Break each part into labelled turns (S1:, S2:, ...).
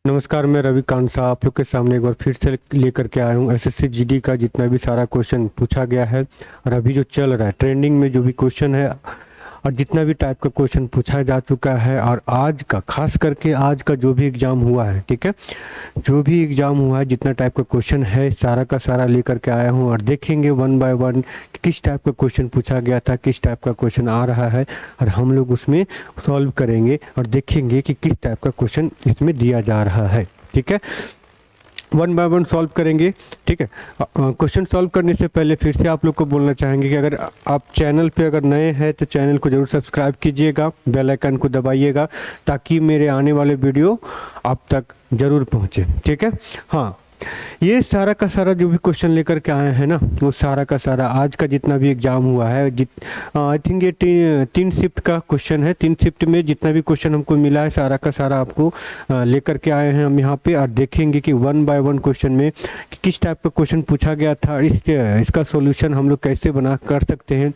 S1: नमस्कार, मैं रवि कांसा आप लोग के सामने एक बार फिर से लेकर के आया हूँ एसएससी जीडी का जितना भी सारा क्वेश्चन पूछा गया है और अभी जो चल रहा है ट्रेंडिंग में जो भी क्वेश्चन है और जितना भी टाइप का क्वेश्चन पूछा जा चुका है और आज का खास करके आज का जो भी एग्ज़ाम हुआ है, ठीक है, जो भी एग्ज़ाम हुआ है जितना टाइप का क्वेश्चन है सारा का सारा लेकर के आया हूँ और देखेंगे वन बाय वन किस टाइप का क्वेश्चन पूछा गया था, किस टाइप का क्वेश्चन आ रहा है और हम लोग उसमें सॉल्व करेंगे और देखेंगे कि किस टाइप का क्वेश्चन इसमें दिया जा रहा है। ठीक है, वन बाय वन सॉल्व करेंगे। ठीक है, क्वेश्चन सॉल्व करने से पहले फिर से आप लोग को बोलना चाहेंगे कि अगर आप चैनल पे अगर नए हैं तो चैनल को ज़रूर सब्सक्राइब कीजिएगा, बेल आइकन को दबाइएगा ताकि मेरे आने वाले वीडियो आप तक ज़रूर पहुँचे। ठीक है, हाँ, ये सारा का सारा जो भी क्वेश्चन लेकर के आए हैं ना वो सारा का सारा आज का जितना भी एग्जाम हुआ है आई थिंक ये तीन शिफ्ट का क्वेश्चन है। 3 शिफ्ट में जितना भी क्वेश्चन हमको मिला है सारा का सारा आपको लेकर के आए हैं हम यहाँ पे और देखेंगे कि वन बाय वन क्वेश्चन में कि किस टाइप का क्वेश्चन पूछा गया था, इसका सॉल्यूशन हम लोग कैसे बना कर सकते हैं।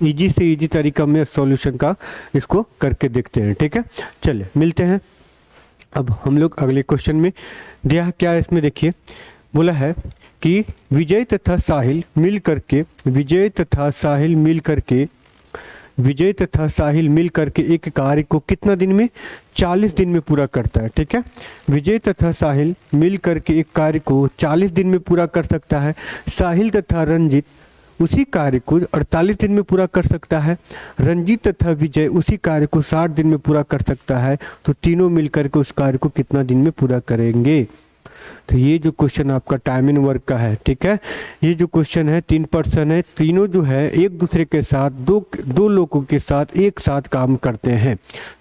S1: ईजी से ईजी तरीका में सॉल्यूशन का इसको करके देखते हैं। ठीक है, चलिए मिलते हैं। अब हम लोग अगले क्वेश्चन में दिया है क्या, इसमें देखिए बोला है कि विजय तथा साहिल मिल करके एक कार्य को कितना दिन में 40 दिन में पूरा करता है। ठीक है, विजय तथा साहिल मिल करके एक कार्य को 40 दिन में पूरा कर सकता है। साहिल तथा रंजित उसी कार्य को 48 दिन में पूरा कर सकता है। रंजीत तथा विजय उसी कार्य को 60 दिन में पूरा कर सकता है। तो तीनों मिलकर के उस कार्य को कितना दिन में पूरा करेंगे। तो ये जो क्वेश्चन आपका टाइम एंड वर्क का है। ठीक है, ये जो क्वेश्चन है 3 पर्सन है, तीनों जो है एक दूसरे के साथ दो लोगों के साथ एक साथ काम करते हैं।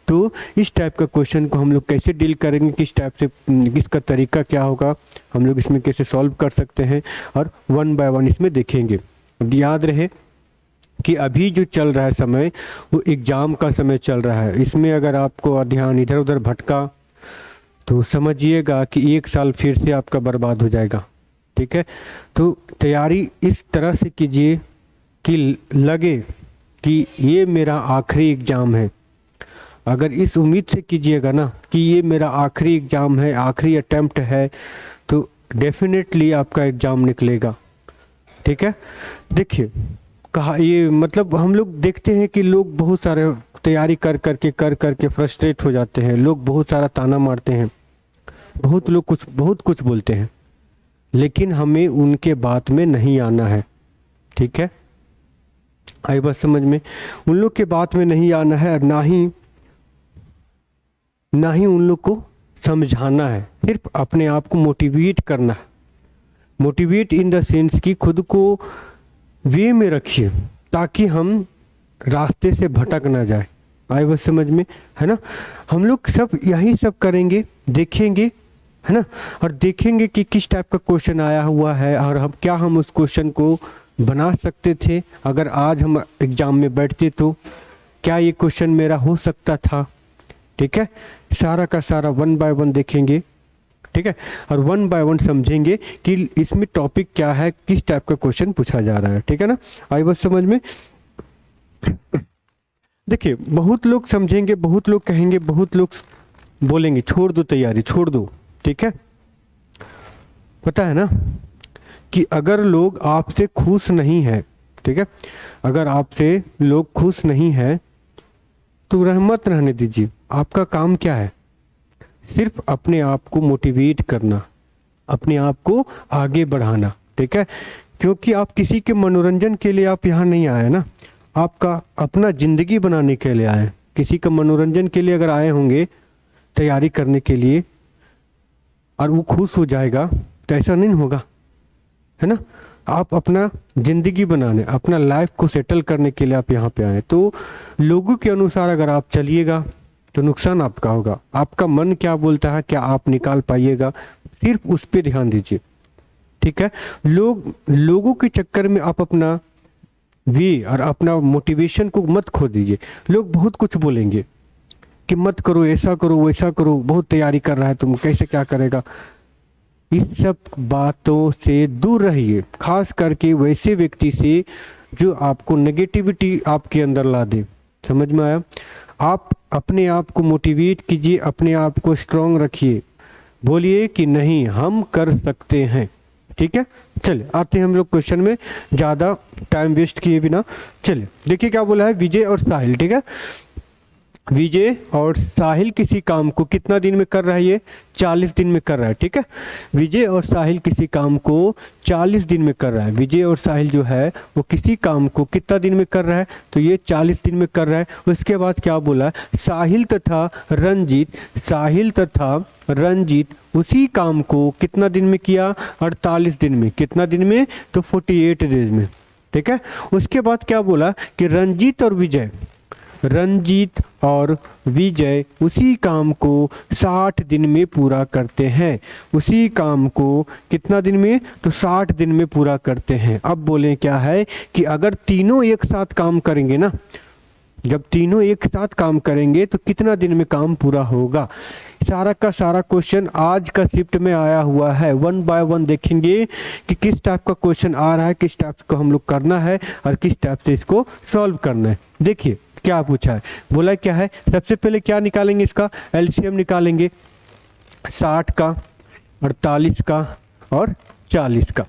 S1: तो इस टाइप का क्वेश्चन को हम लोग कैसे डील करेंगे, किस टाइप से इसका तरीका क्या होगा, हम लोग इसमें कैसे सॉल्व कर सकते हैं और वन बाय वन इसमें देखेंगे। याद रहे कि अभी जो चल रहा है समय वो एग्ज़ाम का समय चल रहा है। इसमें अगर आपको ध्यान इधर उधर भटका तो समझिएगा कि 1 साल फिर से आपका बर्बाद हो जाएगा। ठीक है, तो तैयारी इस तरह से कीजिए कि लगे कि ये मेरा आखिरी एग्ज़ाम है। अगर इस उम्मीद से कीजिएगा ना कि ये मेरा आखिरी एग्ज़ाम है, आखिरी अटेम्प्ट है, तो डेफिनेटली आपका एग्ज़ाम निकलेगा। ठीक है, देखिए कहा ये मतलब हम लोग देखते हैं कि लोग बहुत सारे तैयारी कर करके फ्रस्ट्रेट हो जाते हैं। लोग बहुत सारा ताना मारते हैं, बहुत कुछ बोलते हैं, लेकिन हमें उनके बात में नहीं आना है। ठीक है, आई बात समझ में, उन लोग के बात में नहीं आना है और ना ही उन लोग को समझाना है, सिर्फ अपने आप को मोटिवेट करना है। मोटिवेट इन द सेंस कि खुद को वे में रखिए ताकि हम रास्ते से भटक ना जाए। आई बात समझ में, है ना। हम लोग सब यही सब करेंगे, देखेंगे, है ना, और देखेंगे कि किस टाइप का क्वेश्चन आया हुआ है और हम उस क्वेश्चन को बना सकते थे। अगर आज हम एग्जाम में बैठते तो क्या ये क्वेश्चन मेरा हो सकता था। ठीक है, सारा का सारा वन बाय वन देखेंगे। ठीक है, और वन बाय वन समझेंगे कि इसमें टॉपिक क्या है, किस टाइप का क्वेश्चन पूछा जा रहा है। ठीक है ना, आई बात समझ में। देखिए बहुत लोग समझेंगे, बहुत लोग कहेंगे, बहुत लोग बोलेंगे छोड़ दो तैयारी, छोड़ दो। ठीक है, पता है ना कि अगर लोग आपसे खुश नहीं है, ठीक है, अगर आपसे लोग खुश नहीं है तो रहमत रहने दीजिए। आपका काम क्या है, सिर्फ अपने आप को मोटिवेट करना, अपने आप को आगे बढ़ाना। ठीक है, क्योंकि आप किसी के मनोरंजन के लिए आप यहाँ नहीं आए ना, आपका अपना ज़िंदगी बनाने के लिए आए। किसी का मनोरंजन के लिए अगर आए होंगे तैयारी करने के लिए और वो खुश हो जाएगा तो ऐसा नहीं होगा, है ना। आप अपना ज़िंदगी बनाने, अपना लाइफ को सेटल करने के लिए आप यहाँ पे आए। तो लोगों के अनुसार अगर आप चलिएगा तो नुकसान आपका होगा। आपका मन क्या बोलता है क्या आप निकाल पाइएगा, सिर्फ उस पर ध्यान दीजिए। ठीक है, लोगों के चक्कर में आप अपना वे और अपना मोटिवेशन को मत खो दीजिए। लोग बहुत कुछ बोलेंगे कि मत करो, ऐसा करो, वैसा करो, बहुत तैयारी कर रहा है तुम, कैसे क्या करेगा। इस सब बातों से दूर रहिए, खास करके वैसे व्यक्ति से जो आपको नेगेटिविटी आपके अंदर ला दे। समझ में आया। आप अपने आप को मोटिवेट कीजिए, अपने आप को स्ट्रांग रखिए, बोलिए कि नहीं हम कर सकते हैं। ठीक है, चलिए आते हैं हम लोग क्वेश्चन में, ज़्यादा टाइम वेस्ट किए बिना। चलिए देखिए क्या बोला है, विजय और साहिल। ठीक है, विजय और साहिल किसी काम को कितना दिन में कर रहा है, ये 40 दिन में कर रहा है। ठीक है, विजय और साहिल किसी काम को 40 दिन में कर रहा है। विजय और साहिल जो है वो किसी काम को कितना दिन में कर रहा है, तो ये 40 दिन में कर रहा है। उसके बाद क्या बोला, साहिल तथा रंजीत उसी काम को कितना दिन में किया, 48 दिन में। कितना दिन में, तो 48 डेज में। ठीक है, उसके बाद क्या बोला कि रंजीत और विजय उसी काम को 60 दिन में पूरा करते हैं। उसी काम को कितना दिन में, तो 60 दिन में पूरा करते हैं। अब बोले क्या है कि अगर तीनों एक साथ काम करेंगे ना, जब तीनों एक साथ काम करेंगे तो कितना दिन में काम पूरा होगा। सारा का सारा क्वेश्चन आज का शिफ्ट में आया हुआ है। 1 बाय 1 देखेंगे कि किस टाइप का क्वेश्चन आ रहा है, किस टाइप को हम लोग करना है और किस टाइप से इसको सॉल्व करना है। देखिए क्या पूछा है, बोला क्या है, सबसे पहले क्या निकालेंगे, इसका एलसीएम निकालेंगे 60 का, 48 का और 40 का।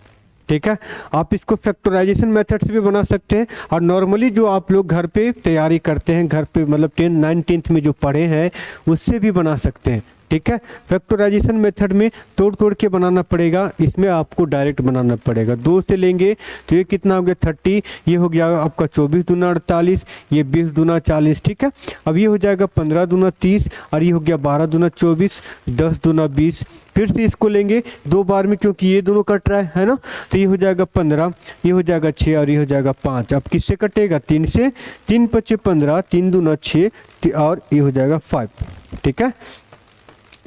S1: ठीक है, आप इसको फैक्टराइजेशन मेथड से भी बना सकते हैं और नॉर्मली जो आप लोग घर पे तैयारी करते हैं, घर पे मतलब 10, 9, 10th में जो पढ़े हैं उससे भी बना सकते हैं। ठीक है, फैक्टराइजेशन मेथड में तोड़ तोड़ के बनाना पड़ेगा, इसमें आपको डायरेक्ट बनाना पड़ेगा। 2 से लेंगे तो ये कितना हो गया 30, ये हो गया आपका 24 दूना 48, ये 20 दूना 40। ठीक है, अब ये हो जाएगा 15 दूना 30 और ये हो गया 12 दूना 24, 10 दूना 20। फिर से इसको लेंगे 2 बार में क्योंकि ये दोनों कट रहा है ना, तो ये हो जाएगा 15, ये हो जाएगा 6 और ये हो जाएगा 5। अब किससे कटेगा, 3 से, 3 5 15, 3 दूना 6 और ये हो जाएगा 5। ठीक है,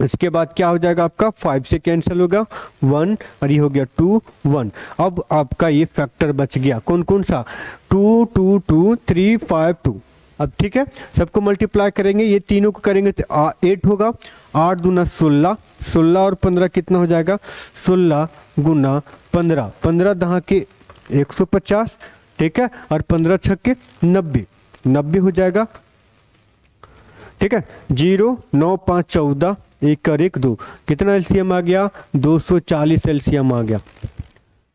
S1: इसके बाद क्या हो जाएगा आपका 5 से कैंसिल होगा 1 और ये हो गया 2 1। अब आपका ये फैक्टर बच गया, कौन कौन सा, 2 2 2 3 5 2। अब ठीक है, सबको मल्टीप्लाई करेंगे, ये तीनों को करेंगे तो 8 होगा, 8 दूना 16, 16 और 15 कितना हो जाएगा, 16 गुना 15, 15 दहा के 150। ठीक है, और 15 छक्के 90, 90 हो जाएगा। ठीक है, 0 9 5 14, 1 और 1 2, कितना एलसीएम आ गया, 240 एलसीएम आ गया।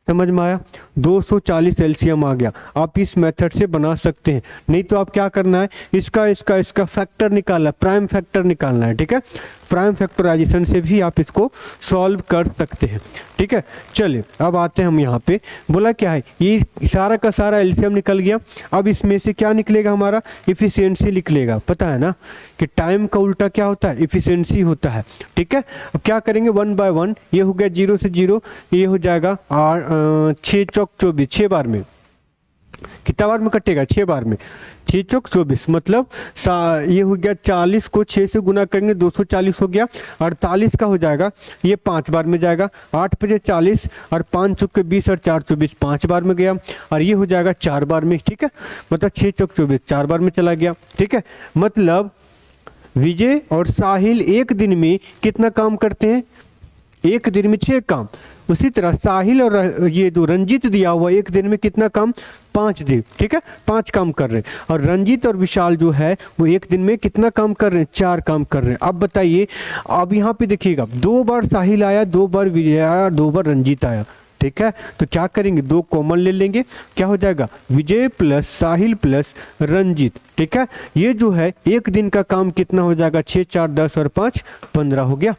S1: समझ में आया, 240 एलसीएम आ गया। आप इस मेथड से बना सकते हैं, नहीं तो आप क्या करना है, इसका फैक्टर निकालना है, प्राइम फैक्टर निकालना है। ठीक है, प्राइम फैक्टराइजेशन से भी आप इसको सॉल्व कर सकते हैं। ठीक है, चलिए अब आते हैं हम यहाँ पे, बोला क्या है, ये सारा का सारा एलसीएम निकल गया। अब इसमें से क्या निकलेगा, हमारा इफिशियंसी निकलेगा। पता है ना कि टाइम का उल्टा क्या होता है, इफिशियंसी होता है। ठीक है, अब क्या करेंगे 1 बाय 1, ये हो गया 0 से 0, ये हो जाएगा 6 चौक 24, 6 बार में कितना बार में कटेगा, 6 बार में, 6 चौक 24, मतलब ये हो गया 40 को 6 से गुना करेंगे 240 हो गया। 48 का हो जाएगा, ये 5 बार में जाएगा, 8 5 40 और 5 चौक के 20 और 4 24, 5 बार में गया और ये हो जाएगा 4 बार में। ठीक है, मतलब 6 चौक 24 4 बार में चला गया। ठीक है, मतलब विजय और साहिल एक दिन में कितना काम करते हैं, एक दिन में 6 काम। उसी तरह साहिल और ये जो रंजीत दिया हुआ एक दिन में कितना काम, 5 दिन। ठीक है, 5 काम कर रहे हैं। और रंजीत और विशाल जो है वो एक दिन में कितना काम कर रहे हैं, 4 काम कर रहे हैं। अब बताइए, अब यहाँ पे देखिएगा 2 बार साहिल आया, 2 बार विजय आया, 2 बार रंजीत आया। ठीक है, तो क्या करेंगे, 2 कॉमन ले लेंगे, क्या हो जाएगा, विजय प्लस साहिल प्लस रंजीत। ठीक है, ये जो है एक दिन का काम कितना हो जाएगा, 6 4 10 और 5 15 हो गया,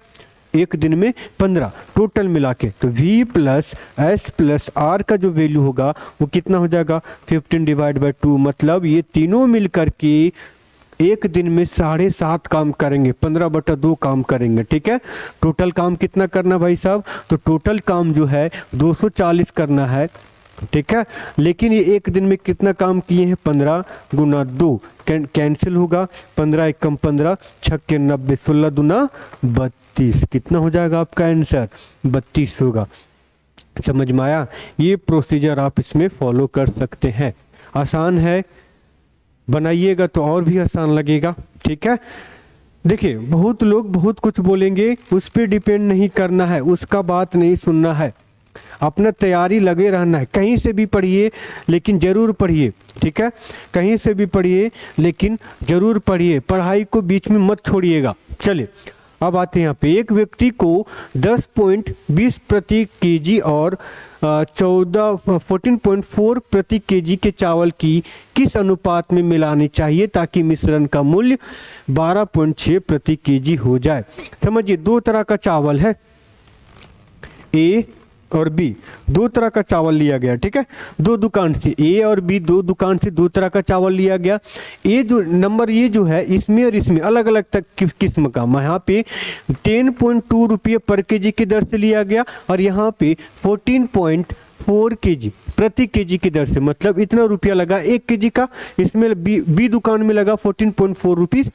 S1: एक दिन में 15 टोटल मिला के। तो V plus S plus R का जो वैल्यू होगा वो कितना हो जाएगा, 15 डिवाइड बाई 2, मतलब ये तीनों मिलकर के एक दिन में 7.5 काम करेंगे, 15/2 काम करेंगे। ठीक है, टोटल काम कितना करना भाई साहब, तो टोटल काम जो है 240 करना है। ठीक है, लेकिन ये एक दिन में कितना काम किए हैं, 15 गुना 2 कैंसिल होगा, 15 एकम 15, 6 90, 16 दूना 32, कितना हो जाएगा आपका आंसर, 32 होगा। समझ में आया, ये प्रोसीजर आप इसमें फॉलो कर सकते हैं, आसान है, बनाइएगा तो और भी आसान लगेगा। ठीक है, देखिए बहुत लोग बहुत कुछ बोलेंगे, उस पर डिपेंड नहीं करना है, उसका बात नहीं सुनना है, अपना तैयारी लगे रहना है। कहीं से भी पढ़िए लेकिन ज़रूर पढ़िए। ठीक है, कहीं से भी पढ़िए लेकिन ज़रूर पढ़िए, पढ़ाई को बीच में मत छोड़िएगा। चलिए अब आते हैं यहाँ पे, एक व्यक्ति को 10.20 प्रति केजी और 14.4 प्रति केजी के चावल की किस अनुपात में मिलानी चाहिए ताकि मिश्रण का मूल्य 12.6 प्रति केजी हो जाए। समझिए, दो तरह का चावल है, ए और बी, दो तरह का चावल लिया गया, ठीक है, दो दुकान से, ए और बी दो दुकान से दो तरह का चावल लिया गया। ए जो नंबर ये जो है इसमें और इसमें अलग अलग तक किस्म का, यहाँ पे 10.2 रुपये पर केजी की दर से लिया गया और यहाँ पे 14.4 केजी प्रति केजी की दर से, मतलब इतना रुपया लगा 1 केजी का, इसमें बी दुकान में लगा 14.4 रुपीज़,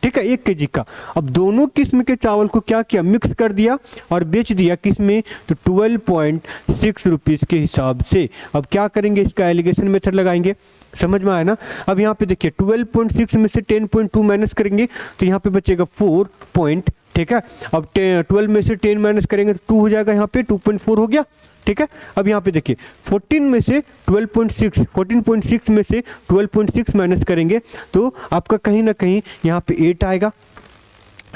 S1: ठीक है, 1 केजी का। अब दोनों किस्म के चावल को क्या किया, मिक्स कर दिया और बेच दिया किसमें, तो 12.6 रुपीज़ के हिसाब से। अब क्या करेंगे, इसका एलिगेशन मेथड लगाएंगे, समझ में आया ना। अब यहाँ पे देखिए 12.6 में से 10.2 माइनस करेंगे तो यहाँ पे बचेगा 4 पॉइंट, ठीक है। अब 12 में से 10 माइनस करेंगे तो 2 हो जाएगा, यहाँ पे 2.4 हो गया, ठीक है। अब यहाँ पे देखिए 14 में से 14.6 में से 12.6 माइनस करेंगे तो आपका कहीं ना कहीं यहाँ पे 8 आएगा,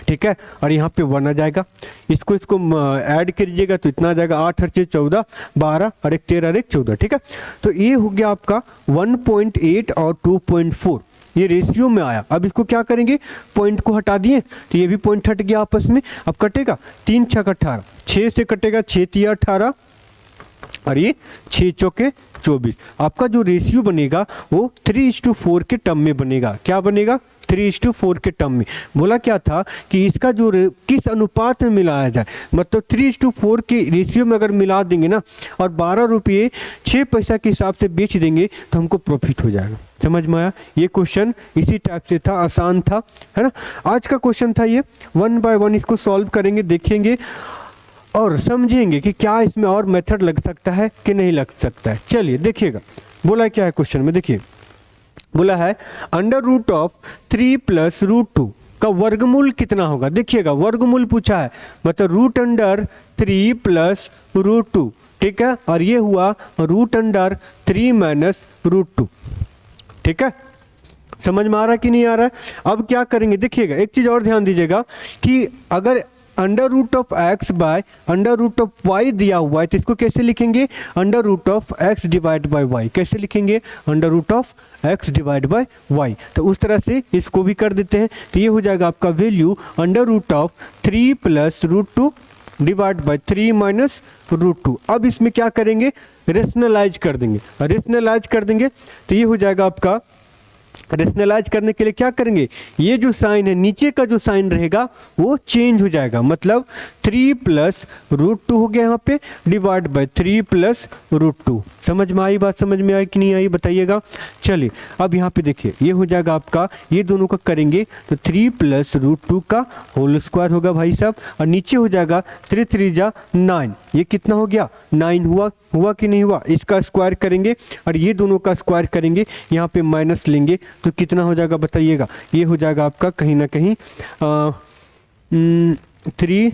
S1: ठीक है, और यहाँ पे 1 आ जाएगा। इसको ऐड करिएगा तो इतना आ जाएगा, 8 और 6 14, 12 और 1 13 और 1 14, ठीक है। तो ये हो गया आपका 1.8 और 2.4, ये रेशियो में आया। अब इसको क्या करेंगे, पॉइंट को हटा दिए तो ये भी पॉइंट हट गया आपस में। अब कटेगा 3 6 18, 6 से कटेगा 6 3 18 और ये 6 चौके 24। आपका जो रेशियो बनेगा वो 3:4 के टर्म में बनेगा। क्या बनेगा, 3:4 के टर्म में। बोला क्या था कि इसका जो किस अनुपात में मिलाया जाए, मतलब 3:4 के रेशियो में अगर मिला देंगे ना और 12 रुपये 6 पैसा के हिसाब से बेच देंगे तो हमको प्रॉफिट हो जाएगा। समझ में आया, ये क्वेश्चन इसी टाइप से था, आसान था, है ना। आज का क्वेश्चन था ये, 1 बाय 1 इसको सॉल्व करेंगे, देखेंगे और समझेंगे कि क्या इसमें और मेथड लग सकता है कि नहीं लग सकता है। चलिए देखिएगा, बोला क्या है क्वेश्चन में, देखिए बोला है √3 + √2 का वर्गमूल कितना होगा। देखिएगा वर्गमूल पूछा है, मतलब √3 + √2, ठीक है, और ये हुआ √3 - √2, ठीक है। समझ में आ रहा है कि नहीं आ रहा है। अब क्या करेंगे, देखिएगा एक चीज और ध्यान दीजिएगा कि अगर √(x) बाय √y दिया हुआ है तो इसको कैसे लिखेंगे, √(x) डिवाइड बाय y। कैसे लिखेंगे, √(x) डिवाइड बाय y। तो उस तरह से इसको भी कर देते हैं तो ये हो जाएगा आपका वैल्यू √3 + √2 डिवाइड बाय 3 - √2। अब इसमें क्या करेंगे, रेशनलाइज कर देंगे, रेशनलाइज कर देंगे तो ये हो जाएगा आपका, रेशनलाइज करने के लिए क्या करेंगे, ये जो साइन है नीचे का जो साइन रहेगा वो चेंज हो जाएगा, मतलब 3 + √2 हो गया यहाँ पे डिवाइड बाय 3 + √2। समझ में आई बात, समझ में आई कि नहीं आई बताइएगा। चलिए अब यहाँ पे देखिए ये हो जाएगा आपका, ये दोनों का करेंगे तो 3 + √2 का होल स्क्वायर होगा भाई साहब, और नीचे हो जाएगा 3 3 जा 9, ये कितना हो गया 9 हुआ कि नहीं हुआ। इसका स्क्वायर करेंगे और ये दोनों का स्क्वायर करेंगे, यहाँ पे माइनस लेंगे तो कितना हो जाएगा बताइएगा, ये हो जाएगा आपका कहीं ना कहीं 3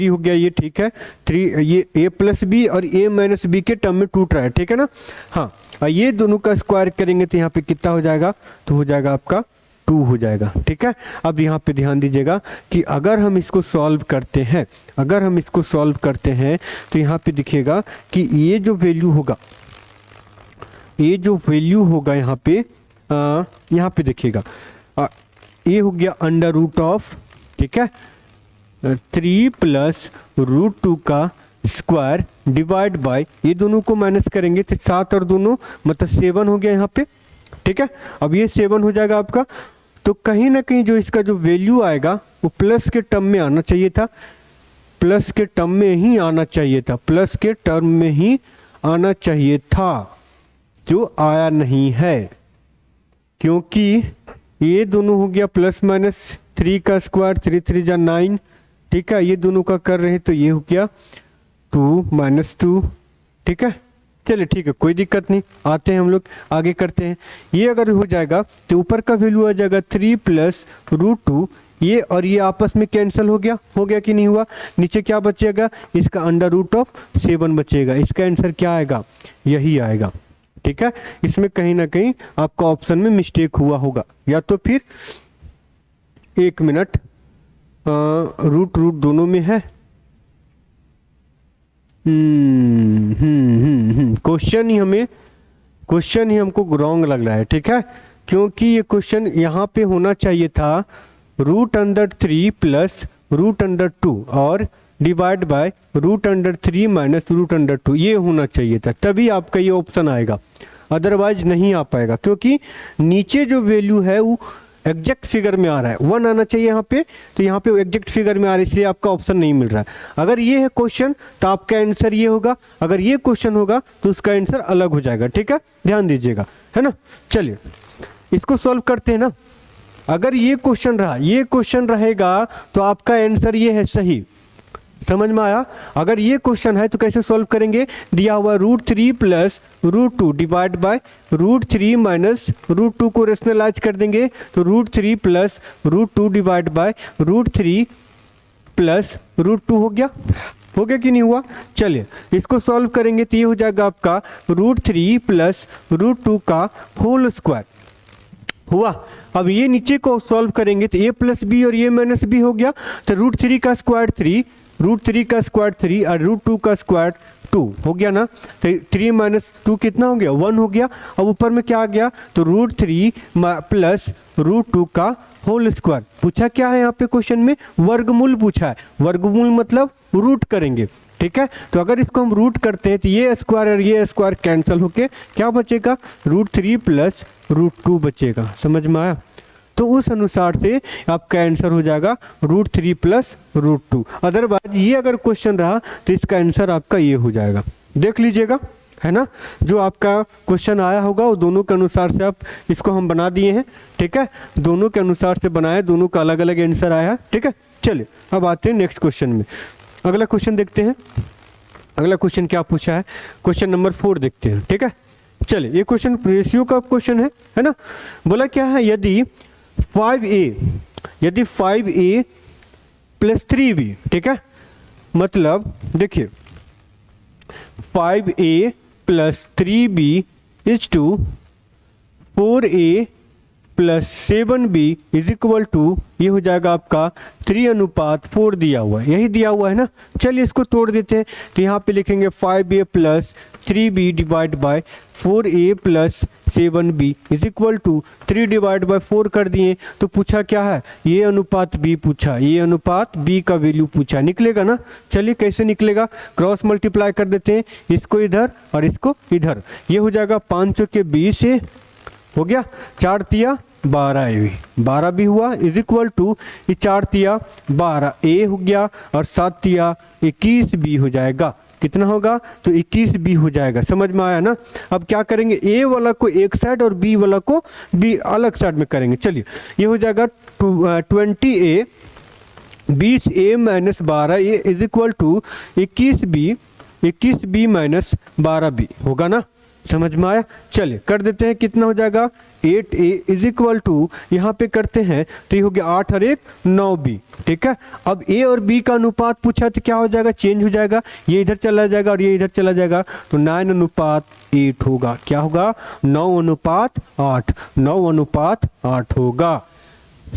S1: हो गया, ये ठीक है 3, ये a + b और a - b के टर्म में टूट रहा है, ठीक है ना। हाँ, और ये दोनों का स्क्वायर करेंगे तो यहाँ पे कितना हो जाएगा, तो हो जाएगा आपका 2 हो जाएगा, ठीक है। अब यहाँ पे ध्यान दीजिएगा कि अगर हम इसको सॉल्व करते हैं, तो यहाँ पे दिखेगा कि ये जो वैल्यू होगा यहाँ पे देखिएगा ये हो गया √, ठीक है, 3 + √2 का स्क्वायर डिवाइड बाय, ये दोनों को माइनस करेंगे तो 7 और दोनों मतलब 7 हो गया यहाँ पे, ठीक है। अब ये 7 हो जाएगा आपका, तो कहीं ना कहीं जो इसका जो वैल्यू आएगा वो प्लस के टर्म में आना चाहिए था, प्लस के टर्म में ही आना चाहिए था, जो आया नहीं है क्योंकि ये दोनों हो गया +- 3 का स्क्वायर, 3 3 जा 9, ठीक है, ये दोनों का कर रहे हैं तो ये हो गया 2 - 2, ठीक है। चलिए ठीक है, कोई दिक्कत नहीं, आते हैं हम लोग आगे करते हैं। ये अगर हो जाएगा तो ऊपर का वैल्यू आ जाएगा 3 + √2, ये और ये आपस में कैंसिल हो गया कि नहीं हुआ। नीचे क्या बचेगा, इसका √7 बचेगा। इसका आंसर क्या आएगा, यही आएगा, ठीक है। इसमें कहीं ना कहीं आपका ऑप्शन में मिस्टेक हुआ होगा, या तो फिर 1 मिनट रूट रूट दोनों में है। क्वेश्चन ही हमको रॉन्ग लग रहा है, ठीक है, क्योंकि ये क्वेश्चन यहाँ पे होना चाहिए था √3 प्लस √2 और डिवाइड बाय √3 माइनस √2, ये होना चाहिए था, तभी आपका ये ऑप्शन आएगा, अदरवाइज नहीं आ पाएगा, क्योंकि नीचे जो वैल्यू है वो एग्जैक्ट फिगर में आ रहा है, 1 आना चाहिए यहाँ पे, तो यहाँ पे एग्जैक्ट फिगर में आ रहा है, इसलिए आपका ऑप्शन नहीं मिल रहा है। अगर ये है क्वेश्चन तो आपका आंसर ये होगा, अगर ये क्वेश्चन होगा तो उसका आंसर अलग हो जाएगा, ठीक है, ध्यान दीजिएगा, है ना। चलिए इसको सॉल्व करते हैं ना। अगर ये क्वेश्चन रहा, ये क्वेश्चन रहेगा तो आपका आंसर ये है सही, समझ में आया। अगर ये क्वेश्चन है तो कैसे सॉल्व करेंगे, दिया हुआ √3 प्लस √2 डिवाइड बाय √3 माइनस √2 को रेशनलाइज कर देंगे, तो √3 प्लस √2 डिवाइड बाय √3 प्लस √2 हो गया कि नहीं हुआ। चलिए इसको सॉल्व करेंगे तो ये हो जाएगा आपका √3 प्लस √2 का होल स्क्वायर हुआ। अब ये नीचे को सॉल्व करेंगे तो a प्लस बी और a माइनस बी हो गया, तो √3 का स्क्वायर 3, √3 का स्क्वायर 3 और √2 का स्क्वायर 2 हो गया ना, तो 3 माइनस 2 कितना हो गया, 1 हो गया। अब ऊपर में क्या आ गया, तो √3 प्लस √2 का होल स्क्वायर। पूछा क्या है यहाँ पे क्वेश्चन में, वर्गमूल पूछा है, वर्गमूल मतलब रूट करेंगे, ठीक है। तो अगर इसको हम रूट करते हैं तो ये स्क्वायर और ये स्क्वायर कैंसिल होके क्या बचेगा, √3 प्लस √2 बचेगा, समझ में आया। तो उस अनुसार से आपका आंसर हो जाएगा √3 प्लस √2। अदरवाइज ये अगर क्वेश्चन रहा तो इसका आंसर आपका ये हो जाएगा, देख लीजिएगा, है ना। जो आपका क्वेश्चन आया होगा वो दोनों के अनुसार से आप इसको हम बना दिए हैं, ठीक है, दोनों के अनुसार से बनाए, दोनों का अलग अलग आंसर आया है, ठीक है। चलिए अब आते हैं नेक्स्ट क्वेश्चन में, अगला क्वेश्चन देखते हैं। अगला क्वेश्चन क्या पूछा है, क्वेश्चन नंबर 4 देखते हैं, ठीक है। चलिए ये क्वेश्चन रेशियो का क्वेश्चन है ना। बोला क्या है, यदि 5a प्लस 3b, ठीक है, मतलब देखिए 5a plus 3b is to 4a plus 7b is equal to, ये हो जाएगा आपका 3:4 दिया हुआ है, यही दिया हुआ है ना। चलिए इसको तोड़ देते हैं, तो यहाँ पे लिखेंगे 5a plus 3b divide by 4a plus 7b is equal to 3 divide by 4 कर दिए। तो पूछा क्या है, ये अनुपात b पूछा, ये अनुपात b का वैल्यू पूछा, निकलेगा ना। चलिए कैसे निकलेगा, क्रॉस मल्टीप्लाई कर देते हैं, इसको इधर और इसको इधर, ये हो जाएगा 5 के 20 हो गया, 4 तिया 12 12 भी हुआ इज इक्वल टू, ये 4 तिया 12 a हो गया और 7 तिया 21 b हो जाएगा। कितना होगा, तो 21 b हो जाएगा, समझ में आया ना। अब क्या करेंगे, a वाला को एक साइड और b वाला को b अलग साइड में करेंगे। चलिए ये हो जाएगा 20a 20a minus 12a is equal to 21b minus 12b होगा ना, समझ में आया। चलिए कर देते हैं, कितना हो जाएगा 8a इज इक्वल टू, यहाँ पे करते हैं तो ये हो गया 8 और 1 9b, ठीक है। अब a और b का अनुपात पूछा तो क्या हो जाएगा, चेंज हो जाएगा, ये इधर चला जाएगा और ये इधर चला जाएगा, तो 9:8 होगा, क्या होगा 9:8, 9:8 होगा,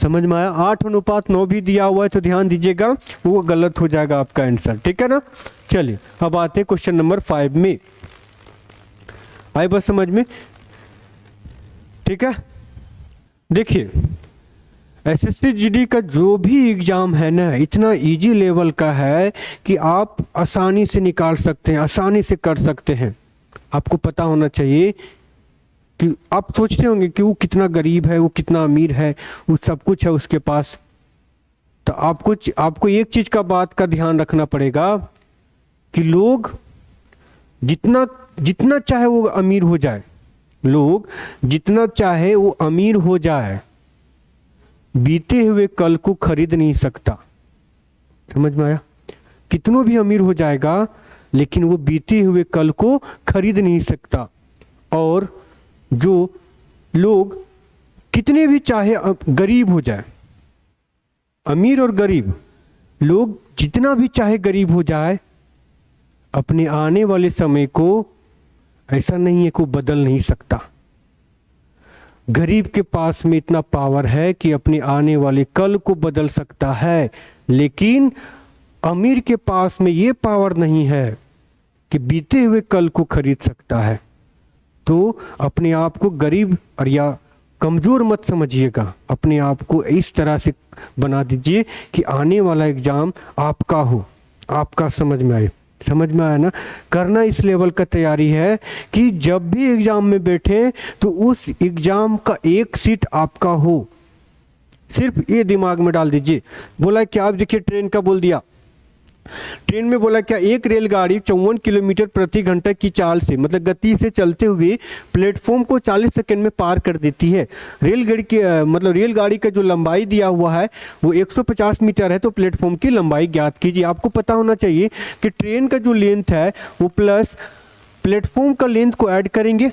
S1: समझ में आया। 8:9 भी दिया हुआ है तो ध्यान दीजिएगा वो गलत हो जाएगा आपका आंसर, ठीक है ना। चलिए अब आते हैं क्वेश्चन नंबर 5 में, आई बस समझ में, ठीक है। देखिए एसएससी जीडी का जो भी एग्जाम है ना, इतना इजी लेवल का है कि आप आसानी से निकाल सकते हैं, आसानी से कर सकते हैं। आपको पता होना चाहिए कि आप सोचते होंगे कि वो कितना गरीब है, वो कितना अमीर है, वो सब कुछ है उसके पास, तो आपको एक चीज का बात का ध्यान रखना पड़ेगा कि लोग जितना चाहे वो अमीर हो जाए, लोग जितना चाहे वो अमीर हो जाए, बीते हुए कल को खरीद नहीं सकता, समझ में आया। कितनों भी अमीर हो जाएगा लेकिन वो बीते हुए कल को खरीद नहीं सकता। और जो लोग कितने भी चाहे गरीब हो जाए, अमीर और गरीब लोग जितना भी चाहे गरीब हो जाए, अपने आने वाले समय को ऐसा नहीं है कि बदल नहीं सकता। गरीब के पास में इतना पावर है कि अपने आने वाले कल को बदल सकता है। लेकिन अमीर के पास में ये पावर नहीं है कि बीते हुए कल को खरीद सकता है। तो अपने आप को गरीब और या कमज़ोर मत समझिएगा, अपने आप को इस तरह से बना दीजिए कि आने वाला एग्ज़ाम आपका हो, आपका समझ में आए। समझ में आया ना? करना इस लेवल का तैयारी है कि जब भी एग्ज़ाम में बैठे तो उस एग्ज़ाम का एक सीट आपका हो, सिर्फ ये दिमाग में डाल दीजिए। बोला क्या, आप देखिए ट्रेन का बोल दिया, ट्रेन में बोला क्या, एक रेलगाड़ी 54 किलोमीटर प्रति घंटा की चाल से मतलब गति से चलते हुए प्लेटफॉर्म को 40 सेकंड में पार कर देती है। रेलगाड़ी के मतलब रेलगाड़ी का जो लंबाई दिया हुआ है वो 150 मीटर है, तो प्लेटफॉर्म की लंबाई ज्ञात कीजिए। आपको पता होना चाहिए कि ट्रेन का जो लेंथ है वो प्लस प्लेटफॉर्म का लेंथ को ऐड करेंगे,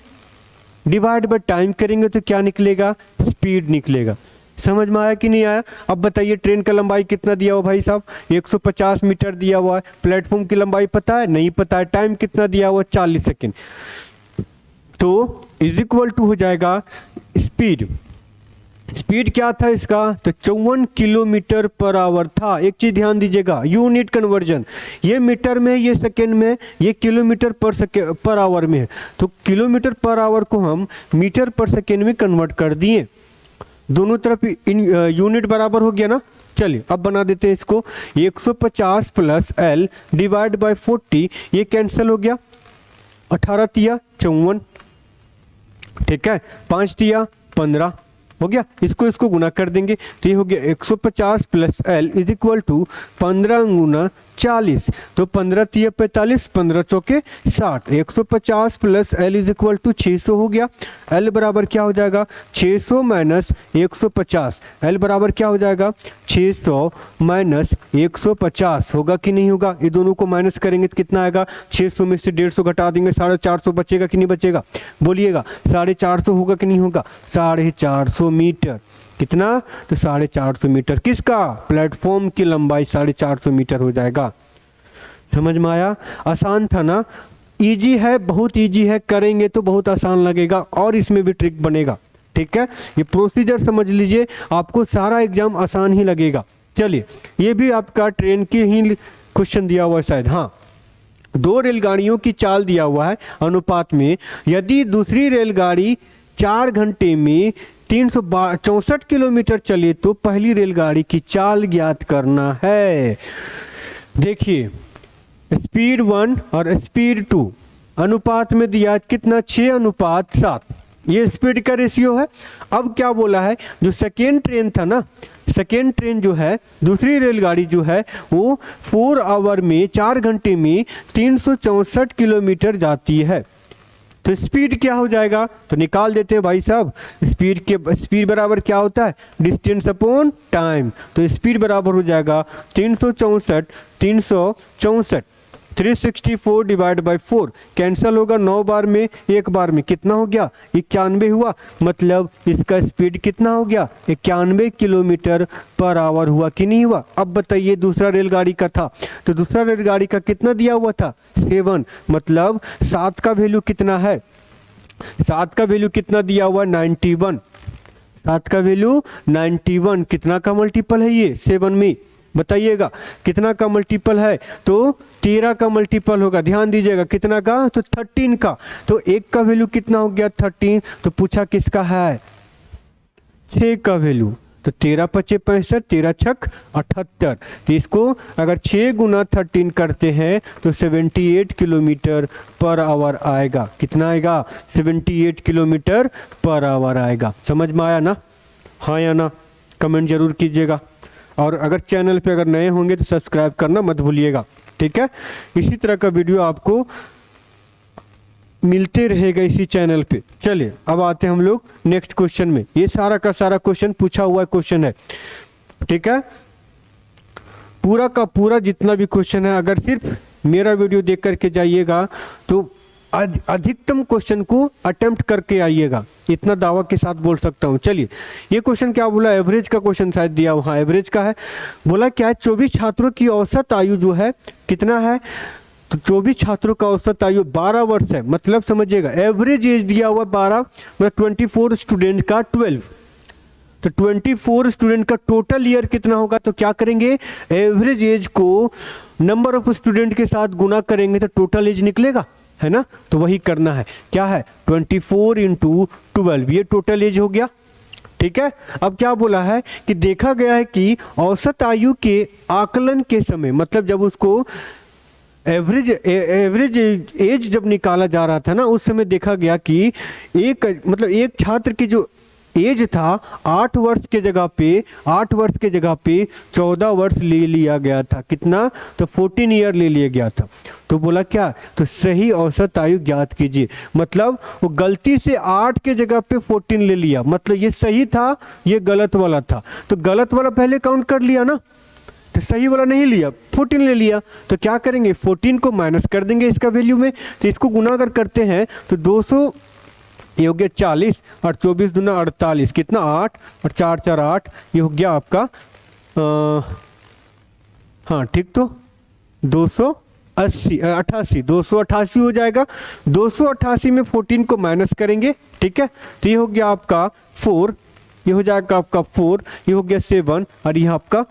S1: डिवाइड बाय टाइम करेंगे तो क्या निकलेगा, स्पीड निकलेगा। समझ में आया कि नहीं आया? अब बताइए ट्रेन का लंबाई कितना दिया हुआ भाई साहब, 150 मीटर दिया हुआ है। प्लेटफॉर्म की लंबाई पता है? नहीं पता है। टाइम कितना दिया हुआ, 40 सेकेंड। तो इज इक्वल टू हो जाएगा स्पीड। स्पीड क्या था इसका, तो 54 किलोमीटर पर आवर था। एक चीज ध्यान दीजिएगा, यूनिट कन्वर्जन, ये मीटर में, ये सेकेंड में, ये किलोमीटर पर आवर में है। तो किलोमीटर पर आवर को हम मीटर पर सेकेंड में कन्वर्ट कर दिए, दोनों तरफ यूनिट बराबर हो गया ना। चलिए अब बना देते हैं इसको, 150 प्लस एल डिवाइड बाय 40, ये कैंसिल हो गया, 18 तिया 54, ठीक है, 5 तिया 15 हो गया। इसको गुना कर देंगे तो ये हो गया 150 plus L is equal to 15 गुना 40, तो 15 तिया 45, 15 चौके 60। 150 plus L is equal to 600 हो गया। एल बराबर क्या हो जाएगा, 600 माइनस 150। एल बराबर क्या हो जाएगा, 600 माइनस 150 होगा कि नहीं होगा? ये दोनों को माइनस करेंगे तो कितना आएगा, 600 में से 150 घटा देंगे, 450 बचेगा कि नहीं बचेगा, बोलिएगा। 450 होगा कि नहीं होगा, 450 मीटर। कितना, तो 450 मीटर। किसका, प्लेटफॉर्म की लंबाई 450 मीटर हो जाएगा। समझ में आया? आसान था ना? इजी है, बहुत इजी है, करेंगे तो बहुत आसान लगेगा और इसमें भी ट्रिक बनेगा। ठीक है, ये प्रोसीजर समझ लीजिए, आपको सारा एग्जाम आसान ही लगेगा। चलिए ये भी आपका ट्रेन की ही क्वेश्चन दिया हुआ है शायद। हाँ, 2 रेलगाड़ियों की चाल दिया हुआ है अनुपात में, यदि दूसरी रेलगाड़ी 4 घंटे में 364 किलोमीटर चले तो पहली रेलगाड़ी की चाल ज्ञात करना है। देखिए स्पीड 1 और स्पीड 2 अनुपात में दिया कितना, 6:7, ये स्पीड का रेशियो है। अब क्या बोला है, जो सेकेंड ट्रेन था ना, सेकेंड ट्रेन जो है, दूसरी रेलगाड़ी जो है वो 4 आवर में 4 घंटे में 364 किलोमीटर जाती है, तो स्पीड क्या हो जाएगा, तो निकाल देते हैं भाई साहब। स्पीड बराबर क्या होता है, डिस्टेंस अपॉन टाइम, तो स्पीड बराबर हो जाएगा 364 364 डिवाइड बाई 4, कैंसल होगा 9 बार में, 1 बार में कितना हो गया, 91 हुआ। मतलब इसका स्पीड कितना हो गया, 91 किलोमीटर पर आवर हुआ कि नहीं हुआ। अब बताइए दूसरा रेलगाड़ी का था, तो दूसरा रेलगाड़ी का कितना दिया हुआ था, 7, मतलब 7 का वैल्यू कितना है, 7 का वैल्यू कितना दिया हुआ, 91। 7 का वैल्यू 91, कितना का मल्टीपल है ये, 7 में, बताइएगा कितना का मल्टीपल है, तो 13 का मल्टीपल होगा। ध्यान दीजिएगा कितना का, तो 13 का। तो 1 का वैल्यू कितना हो गया, 13। तो पूछा किसका है, 6 का वैल्यू, तो 13 पचे 65, 13 छक 78। तो इसको अगर 6 गुना 13 करते हैं तो 78 किलोमीटर पर आवर आएगा। कितना आएगा, 78 किलोमीटर पर आवर आएगा। समझ में आया ना, हाँ या ना, कमेंट जरूर कीजिएगा। और अगर चैनल पे अगर नए होंगे तो सब्सक्राइब करना मत भूलिएगा। ठीक है, इसी तरह का वीडियो आपको मिलते रहेगा इसी चैनल पे। चलिए अब आते हैं हम लोग नेक्स्ट क्वेश्चन में। ये सारा का सारा क्वेश्चन पूछा हुआ क्वेश्चन है। ठीक है, पूरा का पूरा जितना भी क्वेश्चन है, अगर सिर्फ मेरा वीडियो देख करके जाइएगा तो अधिकतम क्वेश्चन को अटेम्प्ट करके आइएगा, इतना दावा के साथ बोल सकता हूँ। चलिए ये क्वेश्चन क्या बोला, एवरेज का क्वेश्चन शायद दिया हुआ, हाँ एवरेज का है। बोला क्या है, 24 छात्रों की औसत आयु जो है कितना है, तो 24 छात्रों का औसत आयु 12 वर्ष है। मतलब समझिएगा एवरेज एज दिया हुआ 12, मतलब 24 स्टूडेंट का 12, तो 24 स्टूडेंट का टोटल ईयर कितना होगा, तो क्या करेंगे, एवरेज एज को नंबर ऑफ स्टूडेंट के साथ गुना करेंगे तो टोटल एज निकलेगा, है ना। तो वही करना है, क्या है 24 इंटू 12, ये टोटल एज हो गया, ठीक है। अब क्या बोला है कि देखा गया है कि औसत आयु के आकलन के समय, मतलब जब उसको एवरेज एज जब निकाला जा रहा था ना, उस समय देखा गया कि एक छात्र की जो एज था 8 वर्ष के जगह पे 14 वर्ष ले लिया गया था। कितना, तो 14 ईयर ले लिया गया था। तो बोला क्या, तो सही औसत आयु ज्ञात कीजिए। मतलब वो गलती से 8 के जगह पे 14 ले लिया, मतलब ये सही था, ये गलत वाला था। तो गलत वाला पहले काउंट कर लिया ना, तो सही वाला नहीं लिया, 14 ले लिया। तो क्या करेंगे, 14 को माइनस कर देंगे इसका वैल्यू में। तो इसको गुना अगर करते हैं तो 200, ये हो गया 40 और 24 दूना 48, कितना 8 और 4 4 8, ये हो गया आपका हाँ ठीक, तो 288 हो जाएगा। 288 में 14 को माइनस करेंगे, ठीक है। तो ये हो गया आपका 4, ये हो जाएगा आपका 4, ये हो गया 7 और ये आपका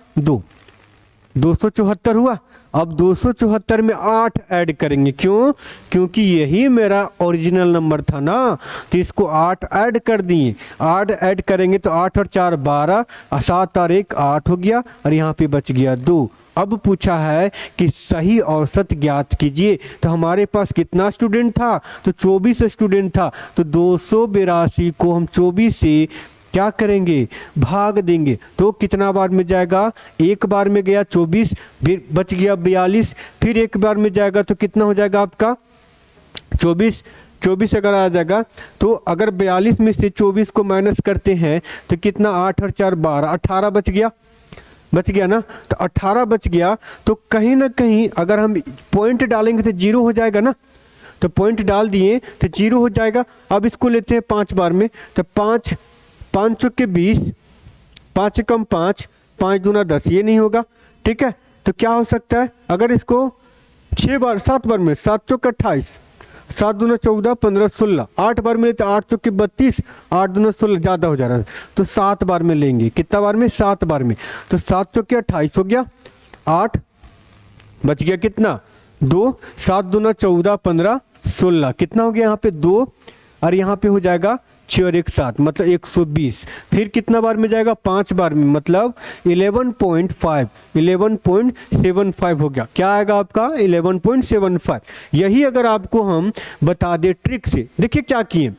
S1: 274 हुआ। अब 274 में 8 ऐड करेंगे, क्यों, क्योंकि यही मेरा ओरिजिनल नंबर था ना, तो इसको 8 ऐड कर दिए। 8 ऐड करेंगे तो 8 और 4 12, 7 और 1 8 हो गया और यहाँ पे बच गया 2। अब पूछा है कि सही औसत ज्ञात कीजिए। तो हमारे पास कितना स्टूडेंट था, तो 24 स्टूडेंट था। तो 282 को हम 24 से क्या करेंगे, भाग देंगे। तो कितना बार में जाएगा, एक बार में गया 24, फिर बच गया 42, फिर एक बार में जाएगा तो कितना हो जाएगा आपका 24 अगर आ जाएगा। तो अगर 42 में से 24 को माइनस करते हैं तो कितना, 8 और 4 12, 18 बच गया ना। तो 18 बच गया, तो कहीं ना कहीं अगर हम पॉइंट डालेंगे तो 0 हो जाएगा ना। तो पॉइंट डाल दिए तो 0 हो जाएगा। अब इसको लेते हैं 5 बार में, तो 5 चौके 20, 5 कम 5, 5 दूना 10, ये नहीं होगा, ठीक है। तो क्या हो सकता है, अगर इसको 7 बार में, 7 चौके 28, 7 दूना 14, 15 16, 8 बार में तो 8 चौके 32, 8 दूना 16, ज़्यादा हो जा रहा है। तो 7 बार में लेंगे, कितना बार में, 7 बार में। तो 7 चौके 28 हो गया, 8 बच गया कितना 2, 7 दूना 14, 15 16, कितना हो गया यहाँ पे 2 और यहाँ पे हो जाएगा 6 और 1 7, मतलब 120। फिर कितना बार में जाएगा, 5 बार में, मतलब 11.75 हो गया। क्या आएगा आपका 11.75। यही अगर आपको हम बता दे ट्रिक से, देखिए क्या किए,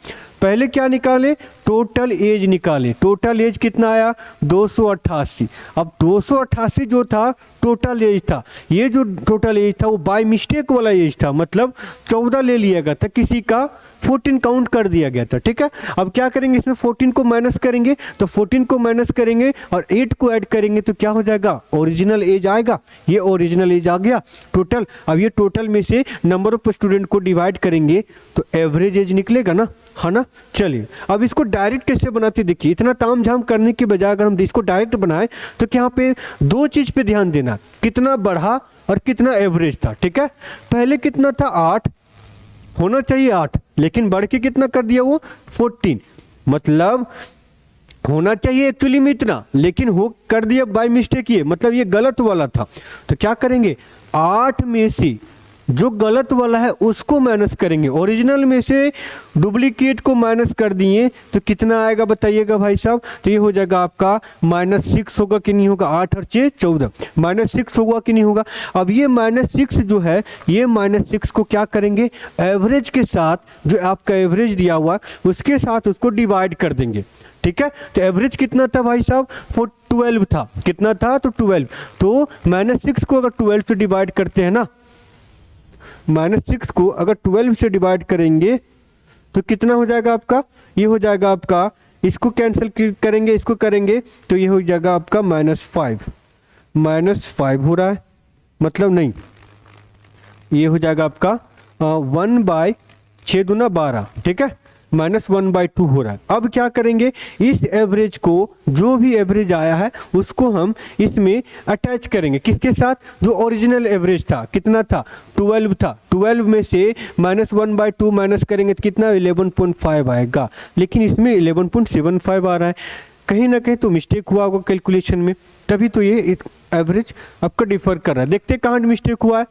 S1: पहले क्या निकाले, टोटल एज निकाले। टोटल एज कितना आया 288। अब 288 जो था टोटल एज था, ये जो टोटल एज था वो बाय मिस्टेक वाला एज था, मतलब 14 ले लिया गया था, किसी का 14 काउंट कर दिया गया था, ठीक है। अब क्या करेंगे, इसमें 14 को माइनस करेंगे, तो 14 को माइनस करेंगे और 8 को ऐड करेंगे तो क्या हो जाएगा, ओरिजिनल एज आएगा। ये ओरिजिनल एज आ गया टोटल। अब ये टोटल में से नंबर ऑफ स्टूडेंट को डिवाइड करेंगे तो एवरेज एज निकलेगा ना, है ना। चलिए अब इसको डायरेक्ट कैसे बनाते, देखिए इतना ताम झाम करने के बजाय अगर हम इसको डायरेक्ट बनाए तो यहाँ पे 2 चीज पे ध्यान देना, कितना बढ़ा और कितना एवरेज था, ठीक है। पहले कितना था 8, होना चाहिए 8, लेकिन बढ़ के कितना कर दिया वो 14, मतलब होना चाहिए एक्चुअली में इतना, लेकिन हो कर दिया बाय मिस्टेक, ये मतलब ये गलत वाला था। तो क्या करेंगे, 8 में से जो गलत वाला है उसको माइनस करेंगे, ओरिजिनल में से डुप्लीकेट को माइनस कर दिए तो कितना आएगा बताइएगा भाई साहब। तो ये हो जाएगा आपका -6 होगा कि नहीं होगा, 8 और 6 14, -6 होगा कि नहीं होगा। अब ये -6 जो है, ये -6 को क्या करेंगे, एवरेज के साथ, जो आपका एवरेज दिया हुआ उसके साथ उसको डिवाइड कर देंगे, ठीक है। तो एवरेज कितना था भाई साहब, 12 था, कितना था तो 12। तो -6 को अगर 12 से डिवाइड करते हैं ना, -6 को अगर 12 से डिवाइड करेंगे तो कितना हो जाएगा आपका, ये हो जाएगा आपका, इसको कैंसिल करेंगे, इसको करेंगे तो ये हो जाएगा आपका -5 हो रहा है, मतलब नहीं, ये हो जाएगा आपका 1/6 दूना 12, ठीक है, -1/2 हो रहा है। अब क्या करेंगे, इस एवरेज को, जो भी एवरेज आया है उसको हम इसमें अटैच करेंगे, किसके साथ, जो ओरिजिनल एवरेज था, कितना था 12 था, 12 में से -1/2 माइनस करेंगे तो कितना 11.5 आएगा, लेकिन इसमें 11.75 आ रहा है। कहीं ना कहीं तो मिस्टेक हुआ होगा कैलकुलेशन में, तभी तो ये एवरेज आपका डिफर कर रहा है। देखते कहाँ मिस्टेक हुआ है।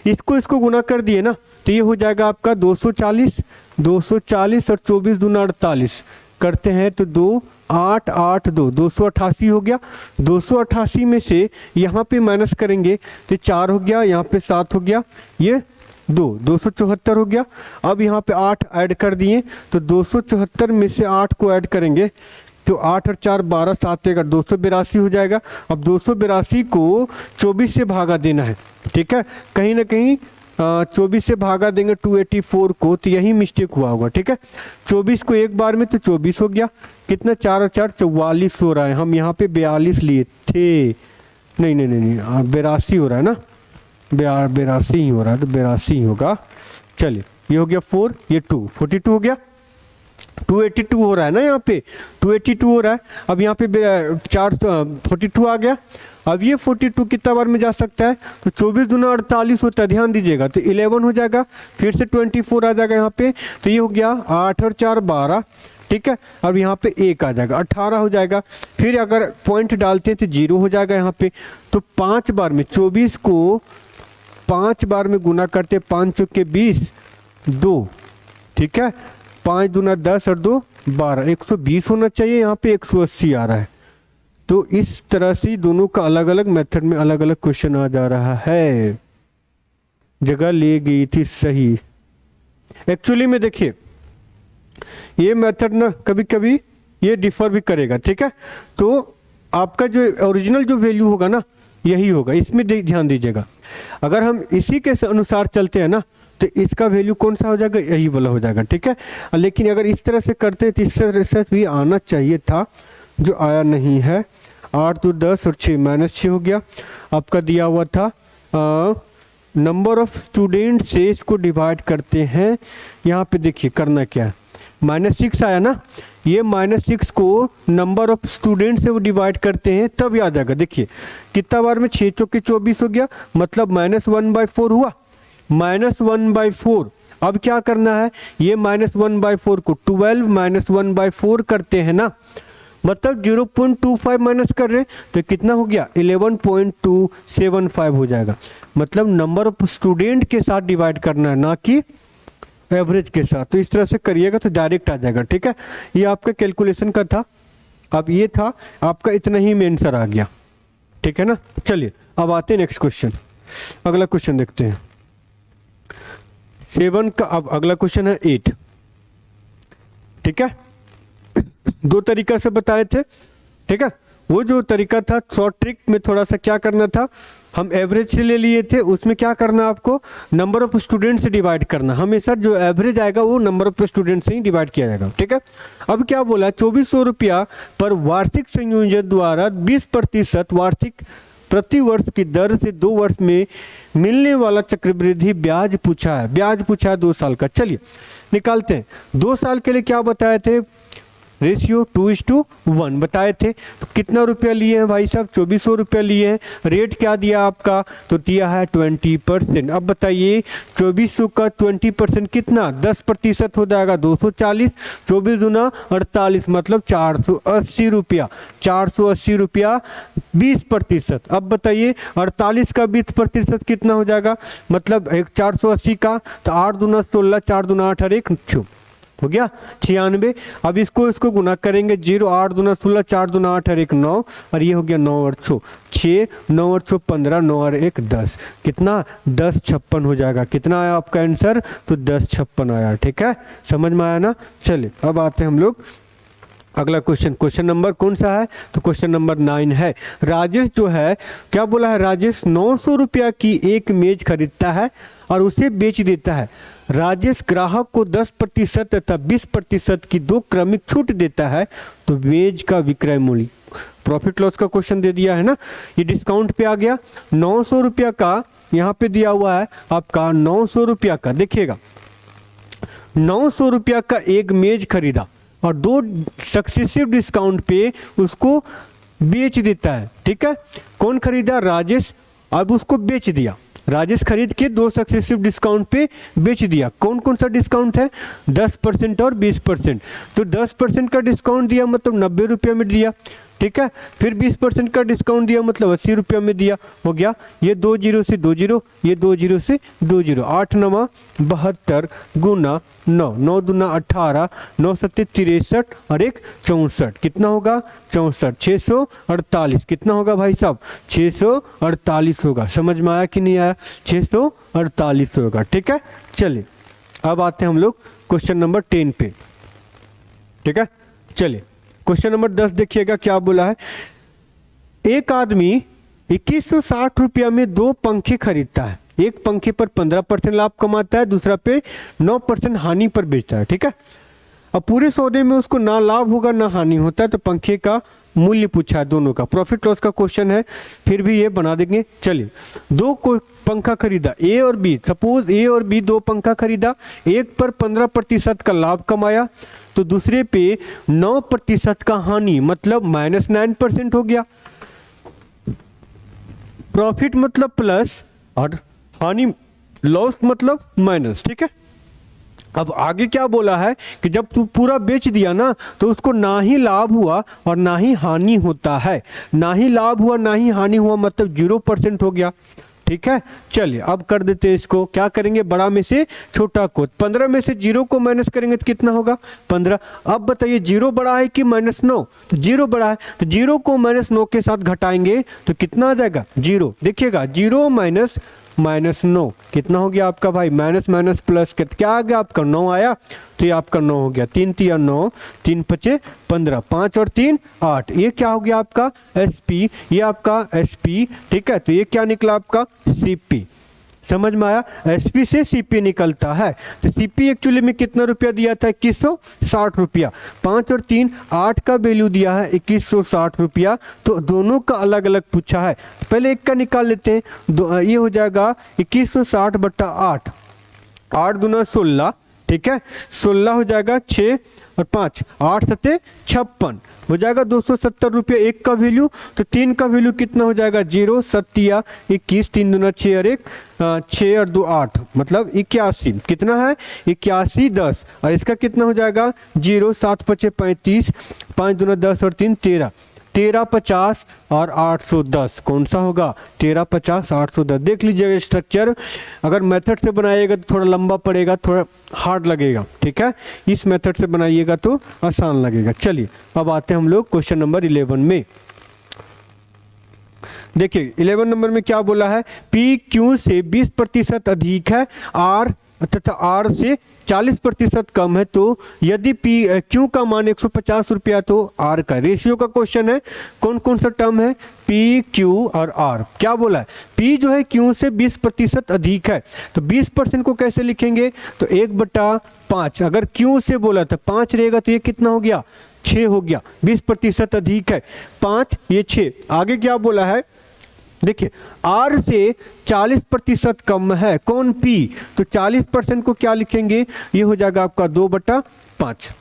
S1: इसको गुना कर दिए ना तो ये हो जाएगा आपका 240 और 24 दूना 48 करते हैं तो 2 8 8 2 288 हो गया। 288 में से यहाँ पे माइनस करेंगे तो 4 हो गया, यहाँ पे 7 हो गया, ये 274 हो गया। अब यहाँ पे 8 ऐड कर दिए तो 274 में से 8 को ऐड करेंगे तो 8 और 4 12 7 1 282 हो जाएगा। अब 282 को 24 से भागा देना है, ठीक है। कहीं ना कहीं 24 से भागा देंगे 284 को तो यही मिस्टेक हुआ होगा, ठीक है। 24 को एक बार में तो 24 हो गया, कितना 4 और 4 44 हो रहा है। हम यहाँ पे 42 लिए थे, नहीं 82 हो रहा है ना, 82 ही हो रहा है तो 82 ही होगा। चलिए ये हो गया 4, ये 2 42 हो गया। 282 हो रहा है ना, यहाँ पे 282 हो रहा है। अब यहाँ पे 42 आ गया। अब ये 42 कितना बार में जा सकता है तो 24 दूना 48 होता है, ध्यान दीजिएगा, तो 11 हो जाएगा, फिर से 24 आ जाएगा यहाँ पे, तो ये हो गया 8 और 4 12, ठीक है। अब यहाँ पे 1 आ जाएगा 18 हो जाएगा। फिर अगर पॉइंट डालते हैं तो 0 हो जाएगा यहाँ पे। तो 5 बार में 24 को 5 बार में गुना करते, 5 चौके 20 2, ठीक है, 5 दूना 10 और 2 12, 120 होना चाहिए, यहाँ पे 180 आ रहा है। तो इस तरह से दोनों का अलग अलग मेथड में अलग अलग क्वेश्चन आ जा रहा है, जगह ले गई थी सही। एक्चुअली में देखिए ये मेथड ना कभी कभी ये डिफर भी करेगा, ठीक है। तो आपका जो ओरिजिनल जो वैल्यू होगा ना यही होगा, इसमें ध्यान दीजिएगा। अगर हम इसी के अनुसार चलते हैं ना तो इसका वैल्यू कौन सा हो जाएगा, यही वाला हो जाएगा, ठीक है। लेकिन अगर इस तरह से करते तो इस तरह से भी आना चाहिए था, जो आया नहीं है। 8 2 10 और 6 -6 हो गया। आपका दिया हुआ था नंबर ऑफ स्टूडेंट से इसको डिवाइड करते हैं। यहाँ पे देखिए करना क्या है, -6 आया ना, ये -6 को नंबर ऑफ स्टूडेंट से वो डिवाइड करते हैं तब याद आ जाएगा। देखिए कितना बार में 6 चौके 24 हो गया, मतलब -1/4 हुआ, -1/4। अब क्या करना है, ये -1/4 को 12 -1/4 करते हैं ना, मतलब 0.25 माइनस कर रहे तो कितना हो गया 11.275 हो जाएगा। मतलब नंबर ऑफ स्टूडेंट के साथ डिवाइड करना है, ना कि एवरेज के साथ। तो इस तरह से करिएगा तो डायरेक्ट आ जाएगा, ठीक है। ये आपका कैलकुलेशन का था। अब ये था आपका, इतना ही में आंसर आ गया, ठीक है ना। चलिए अब आते हैं नेक्स्ट क्वेश्चन, अगला क्वेश्चन देखते हैं 7 का। अब अगला क्वेश्चन है 8, ठीक है। 2 तरीका से बताए थे, ठीक है। वो जो तरीका था शॉर्ट ट्रिक में थोड़ा सा क्या करना था, हम एवरेज से ले लिए थे, उसमें क्या करना आपको नंबर ऑफ स्टूडेंट से डिवाइड करना। हमेशा जो एवरेज आएगा वो नंबर ऑफ स्टूडेंट से ही डिवाइड किया जाएगा, ठीक है। अब क्या बोला, 2400 रुपया पर वार्षिक संयोजन द्वारा 20% वार्षिक प्रति वर्ष की दर से 2 वर्ष में मिलने वाला चक्रवृद्धि ब्याज पूछा है। ब्याज पूछा है 2 साल का। चलिए निकालते हैं। 2 साल के लिए क्या बताए थे, रेशियो 2:1 बताए थे। तो कितना रुपया लिए हैं भाई साहब, 2400 रुपया लिए हैं। रेट क्या दिया आपका, तो दिया है 20%। अब बताइए 2400 का 20% कितना, 10% हो जाएगा 240, 24 दूना 48, मतलब 480 रुपया। 480 रुपया 20%। अब बताइए 48 का 20% कितना हो जाएगा, मतलब 480 का, तो 8 दूना 16, 4 दूना 8 और 1 हो गया 96। अब इसको गुना करेंगे, 0 8 दूना 16, 4 दूना 8 और 1 9, और ये हो गया 9 और 6 9 और 6 15, 9 और 1 10, कितना 1056 हो जाएगा। कितना आया आपका आंसर, तो 1056 आया, ठीक है। समझ में आया ना। चलिए अब आते हैं हम लोग अगला क्वेश्चन। क्वेश्चन नंबर कौन सा है, तो क्वेश्चन नंबर 9 है। राजेश जो है, क्या बोला है, राजेश 900 रुपया की एक मेज खरीदता है और उसे बेच देता है। राजेश ग्राहक को 10% तथा 20% की 2 क्रमिक छूट देता है, तो मेज का विक्रय मूल्य, प्रॉफिट लॉस का क्वेश्चन दे दिया है ना, ये डिस्काउंट पे आ गया। 900 रुपया का यहाँ पे दिया हुआ है आपका 900 रुपया का, देखिएगा 900 रुपया का एक मेज खरीदा और 2 सक्सेसिव डिस्काउंट पे उसको बेच देता है, ठीक है। कौन खरीदा, राजेश। अब उसको बेच दिया, राजेश खरीद के 2 सक्सेसिव डिस्काउंट पे बेच दिया। कौन कौन सा डिस्काउंट है? 10% और 20%। तो 10% का डिस्काउंट दिया मतलब 90 रुपये में दिया, ठीक है। फिर 20% का डिस्काउंट दिया मतलब 80 रुपये में दिया। हो गया, ये 2 जीरो से 2 जीरो, ये 2 जीरो से 2 जीरो। 8 9 72 गुना 9, 9 दूना 18, 9 सत्ते 63 और 1 64। कितना होगा? 64। 648 कितना होगा भाई साहब? 648 होगा। समझ में आया कि नहीं आया? 648 होगा, ठीक है। चलिए अब आते हैं हम लोग क्वेश्चन नंबर 10 पे, ठीक है। चलिए क्वेश्चन नंबर 10 देखिएगा क्या बोला है। एक आदमी 2160 रुपया में 2 पंखे खरीदता है। एक पंखे पर 15% लाभ कमाता है, दूसरा पे 9% हानि पर बेचता है, ठीक है। अब पूरे सौदे में उसको ना लाभ होगा ना हानि होता है, तो पंखे का मूल्य पूछा है दोनों का। प्रॉफिट लॉस का क्वेश्चन है, फिर भी ये बना देंगे। चलिए, 2 पंखा खरीदा, ए और बी। सपोज ए और बी 2 पंखा खरीदा, एक पर 15% का लाभ कमाया तो दूसरे पे 9% का हानि, मतलब -9% हो गया। प्रॉफिट मतलब प्लस और हानि लॉस मतलब माइनस, ठीक है। अब आगे क्या बोला है कि जब तू पूरा बेच दिया ना तो उसको ना ही लाभ हुआ और ना ही हानि होता है। ना ही लाभ हुआ ना ही हानि हुआ मतलब 0% हो गया, ठीक है। चलिए अब कर देते हैं इसको। क्या करेंगे? बड़ा में से छोटा को। 15 में से 0 को माइनस करेंगे तो कितना होगा? 15। अब बताइए 0 बड़ा है कि -9? तो 0 बड़ा है, तो 0 को -9 के साथ घटाएंगे तो कितना आ जाएगा? 0। देखिएगा 0 माइनस 9 कितना हो गया आपका भाई? माइनस माइनस प्लस क्या आ गया आपका? 9 आया, तो ये आपका 9 हो गया। 3 तिया 9, 3 पचे 15, 5 और 3 8। ये क्या हो गया आपका? SP। ये आपका SP, ठीक है। तो ये क्या निकला आपका? CP। समझ में आया? SP से CP निकलता है। तो CP एक्चुअली में कितना रुपया दिया था? 2160 रुपया। 5 और 3 8 का वैल्यू दिया है 2160 रुपया। तो दोनों का अलग अलग पूछा है। पहले एक का निकाल लेते हैं। ये हो जाएगा 2160 बट्टा 8, 8 दूना 16, ठीक है। 16 हो जाएगा 6 और 5, 8 सत्ते 56 हो जाएगा 270 रुपये एक का वैल्यू। तो 3 का वैल्यू कितना हो जाएगा? 0 सत्तिया 21, 3 दूना 6 और 1 6 और 2 8, मतलब 81। कितना है? 81 10। और इसका कितना हो जाएगा? 0 7 पचे 35, 5 दूना 10 और 3 13, 13 50 और 810। कौन सा होगा? 13 50 810। देख लीजिएगा स्ट्रक्चर, अगर मेथड से बनाइएगा तो थोड़ा लंबा पड़ेगा, थोड़ा हार्ड लगेगा, ठीक है। इस मेथड से बनाइएगा तो आसान लगेगा। चलिए अब आते हैं हम लोग क्वेश्चन नंबर 11 में। देखिए 11 नंबर में क्या बोला है? P Q से 20% अधिक है, R तथा R से 40% कम है, तो यदि Q का मान 150 रुपया तो R का। रेशियो का क्वेश्चन है। कौन कौन सा टर्म है? P Q और R। क्या बोला है? P जो है Q से 20% अधिक है, तो 20% को कैसे लिखेंगे? तो 1/5। अगर Q से बोला था 5 रहेगा तो ये कितना हो गया? 6 हो गया। 20% अधिक है, 5 ये 6। आगे क्या बोला है? देखिए R से 40% कम है। कौन? P। तो 40% को क्या लिखेंगे? ये हो जाएगा आपका 2/5।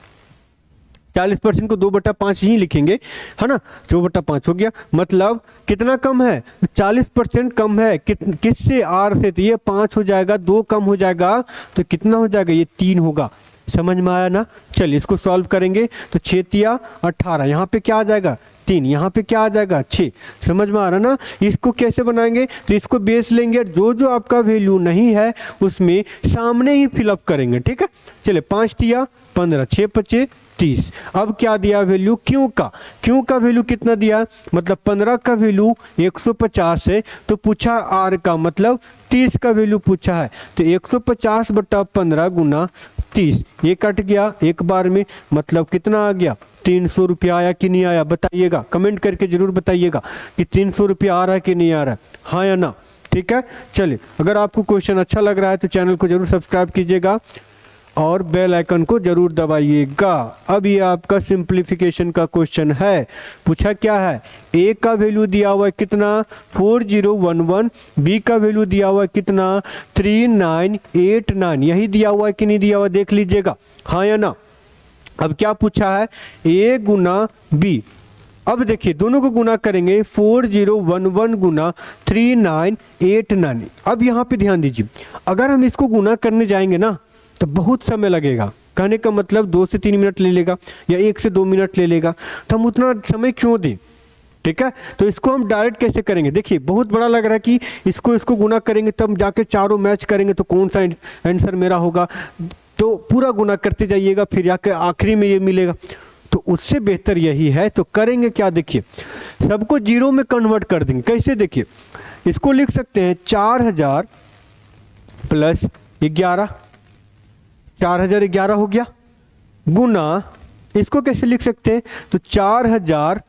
S1: 40% को 2/5 ही लिखेंगे, है ना। 2/5 हो गया, मतलब कितना कम है? 40% कम है। किससे? R से। तो ये 5 हो जाएगा, 2 कम हो जाएगा तो कितना हो जाएगा? ये 3 होगा। समझ में आया ना? चलिए इसको सॉल्व करेंगे तो 6 तिया 18, यहाँ पे क्या आ जाएगा? 3, यहाँ पे क्या आ जाएगा? 6। समझ में आ रहा ना? इसको कैसे बनाएंगे? तो इसको बेस लेंगे, जो जो आपका वैल्यू नहीं है उसमें सामने ही फिलअप करेंगे, ठीक है। चलिए 5 तिया 15, 6 पचे 30। अब क्या दिया वैल्यू? Q का। Q का वैल्यू कितना दिया? मतलब 15 का वैल्यू 150 है, तो पूछा R का, मतलब 30 का वैल्यू पूछा है। तो 150 बटा 15 गुना 30, ये कट गया एक बार में, मतलब कितना आ गया? 300 रुपया आया कि नहीं आया? बताइएगा, कमेंट करके जरूर बताइएगा कि 300 रुपया आ रहा है कि नहीं आ रहा है, हाँ या ना, ठीक है। चलिए अगर आपको क्वेश्चन अच्छा लग रहा है तो चैनल को जरूर सब्सक्राइब कीजिएगा और बेल आइकन को जरूर दबाइएगा। अब ये आपका सिंप्लीफिकेशन का क्वेश्चन है। पूछा क्या है? ए का वैल्यू दिया हुआ है कितना? 4011। बी का वैल्यू दिया हुआ है कितना? 3989। यही दिया हुआ है कि नहीं दिया हुआ? देख लीजिएगा, हाँ या ना। अब क्या पूछा है? ए गुना बी, अब देखिए दोनों को गुना करेंगे 4011 गुना 3989। अब यहाँ पे ध्यान दीजिए, अगर हम इसको गुना करने जाएंगे ना तो बहुत समय लगेगा। कहने का मतलब 2 से 3 मिनट ले लेगा या 1 से 2 मिनट ले लेगा, तो हम उतना समय क्यों दें। ठीक है, तो इसको हम डायरेक्ट कैसे करेंगे, देखिए बहुत बड़ा लग रहा है कि इसको गुना करेंगे तब जाके चारों मैच करेंगे तो कौन सा आंसर मेरा होगा, तो पूरा गुना करते जाइएगा फिर जाके आखिरी में ये मिलेगा। तो उससे बेहतर यही है, तो करेंगे क्या, देखिए सबको जीरो में कन्वर्ट कर देंगे। कैसे, देखिए इसको लिख सकते हैं 4000 प्लस 11, 4011 हो गया, गुना इसको कैसे लिख सकते हैं, तो 4000,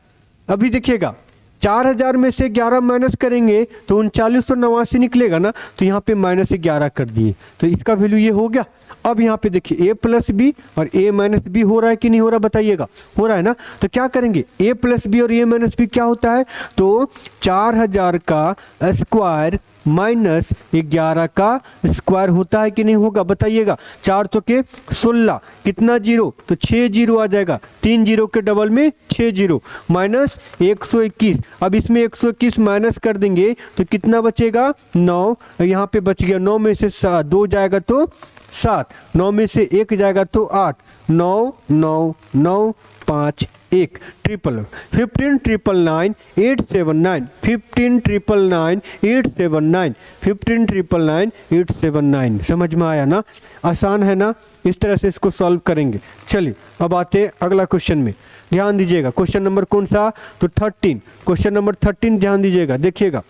S1: अभी देखिएगा 4000 में से 11 माइनस करेंगे तो 3989 निकलेगा ना, तो यहाँ पे -11 कर दिए तो इसका वैल्यू ये हो गया। अब यहाँ पे देखिए a प्लस बी और a माइनस बी हो रहा है कि नहीं हो रहा, बताइएगा, हो रहा है ना। तो क्या करेंगे, a प्लस बी और a माइनस बी क्या होता है, तो 4000 का स्क्वायर माइनस 11 का स्क्वायर होता है कि नहीं होगा, बताइएगा। 4 चौके 16, कितना जीरो, तो 6 जीरो आ जाएगा, 3 जीरो के डबल में 6 जीरो, माइनस 121। अब इसमें 121 माइनस कर देंगे तो कितना बचेगा, 9, यहाँ पे बच गया 9 में से 2 जाएगा तो 7, 9 में से 1 जाएगा तो 8, 9 9 9 5 1 ट्रिपल 15,999 879 15,999 879 15,999 879। समझ में आया ना, आसान है ना, इस तरह से इसको सॉल्व करेंगे। चलिए अब आते हैं अगला क्वेश्चन में, ध्यान दीजिएगा। क्वेश्चन नंबर कौन सा, तो 13, क्वेश्चन नंबर 13 ध्यान दीजिएगा। देखिएगा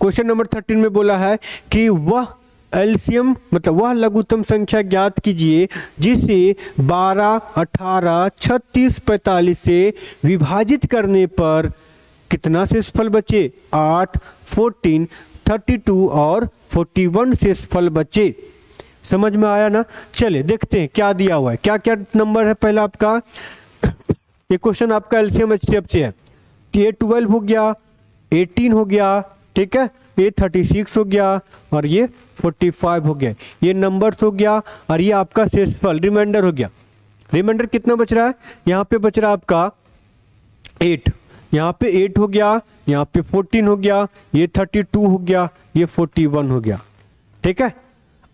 S1: क्वेश्चन नंबर 13 में बोला है कि वह एलसीएम मतलब वह लघुत्तम संख्या ज्ञात कीजिए जिसे 12, 18, 36, 45 से विभाजित करने पर कितना शेषफल बचे, 8, 14, 32 और 41 शेषफल बचे। समझ में आया ना। चले देखते हैं क्या दिया हुआ है, क्या क्या नंबर है। पहला आपका ये क्वेश्चन आपका एलसीएम एचसीएफ से है कि ये 12 हो गया, 18 हो गया, ठीक है, ये 36 हो गया और ये 45 हो गया। ये नंबर्स हो गया और ये आपका शेषफल रिमाइंडर हो गया। रिमाइंडर कितना बच रहा है, यहाँ पे बच रहा है आपका 8, यहाँ पे 8 हो गया, यहाँ पे 14 हो गया, ये 32 हो गया, ये 41 हो गया। ठीक है,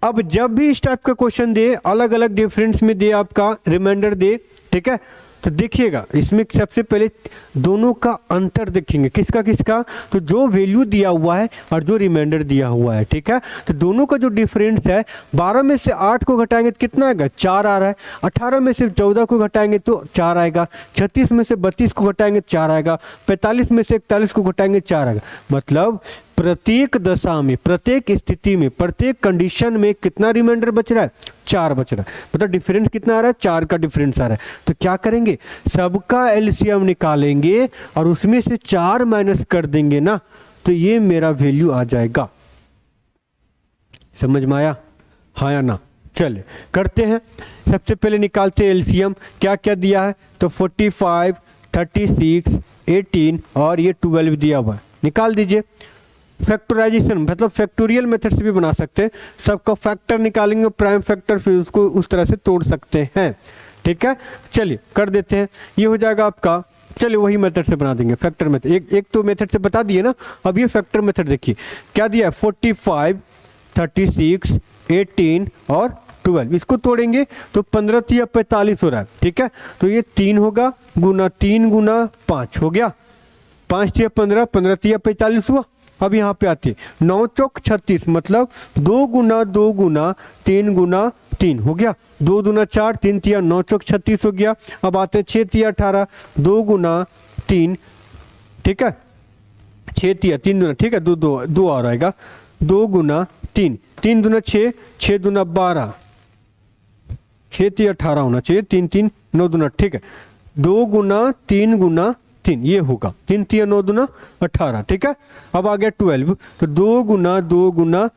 S1: अब जब भी इस टाइप का क्वेश्चन दे, अलग अलग डिफरेंस में दे, आपका रिमाइंडर दे, ठीक है, तो देखिएगा इसमें सबसे पहले दोनों का अंतर देखेंगे, किसका किसका, तो जो वैल्यू दिया हुआ है और जो रिमाइंडर दिया हुआ है। ठीक है, तो दोनों का जो डिफरेंस है, 12 में से 8 को घटाएंगे तो कितना आएगा, 4 आ रहा है। 18 में से 14 को घटाएंगे तो 4 आएगा। 36 में से 32 को घटाएंगे तो 4 आएगा। 45 में से 41 को घटाएंगे 4 आएगा। मतलब प्रत्येक दशा में, प्रत्येक स्थिति में, प्रत्येक कंडीशन में कितना रिमाइंडर बच रहा है, 4 बच रहा है। मतलब डिफरेंस कितना आ रहा है, 4 का डिफरेंस आ रहा है। तो क्या करेंगे, सबका एलसीएम निकालेंगे और उसमें से 4 माइनस कर देंगे ना, तो ये मेरा वैल्यू आ जाएगा। समझ में आया, हाँ या ना। चले करते हैं, सबसे पहले निकालते हैं एलसीएम। क्या क्या दिया है, तो 45, 36, 18 और ये 12 दिया हुआ है, निकाल दीजिए। फैक्टराइजेशन मतलब फैक्टोरियल मेथड से भी बना सकते हैं, सबका फैक्टर निकालेंगे, प्राइम फैक्टर, फिर उसको उस तरह से तोड़ सकते हैं। ठीक है, चलिए कर देते हैं, ये हो जाएगा आपका। चलिए वही मेथड से बना देंगे, फैक्टर मेथड। एक तो मेथड से बता दिए ना, अब ये फैक्टर मेथड देखिए क्या दिया है, 45, 36, 18 और 12, इसको तोड़ेंगे तो 15 तिया 45 हो रहा है। ठीक है, तो ये 3 होगा, गुना 3 गुना 5 हो गया, 5 तिया 15, 15 तिया 45 हुआ। अब यहाँ पे आते 9 चौक 36, मतलब 2 गुना 2 गुना 3 गुना 3 हो गया, 2 दूना 4, 3 तिया 9 चौक 36 हो गया। अब आते हैं 6 तिया 18, 2 गुना 3, ठीक है, 6 तिया 3 दूना, ठीक है, 2 और आएगा, 2 गुना 3, 3 दूना 6, 6 दूना 12, 6 तिया 18 होना चाहिए, 3 3 9 दूना, ठीक है, 2 गुना 3 गुना 3 ये होगा, 3 तिया 9 दूना 18। ठीक है, अब आ गया 12, तो 2 गुना 2 गुना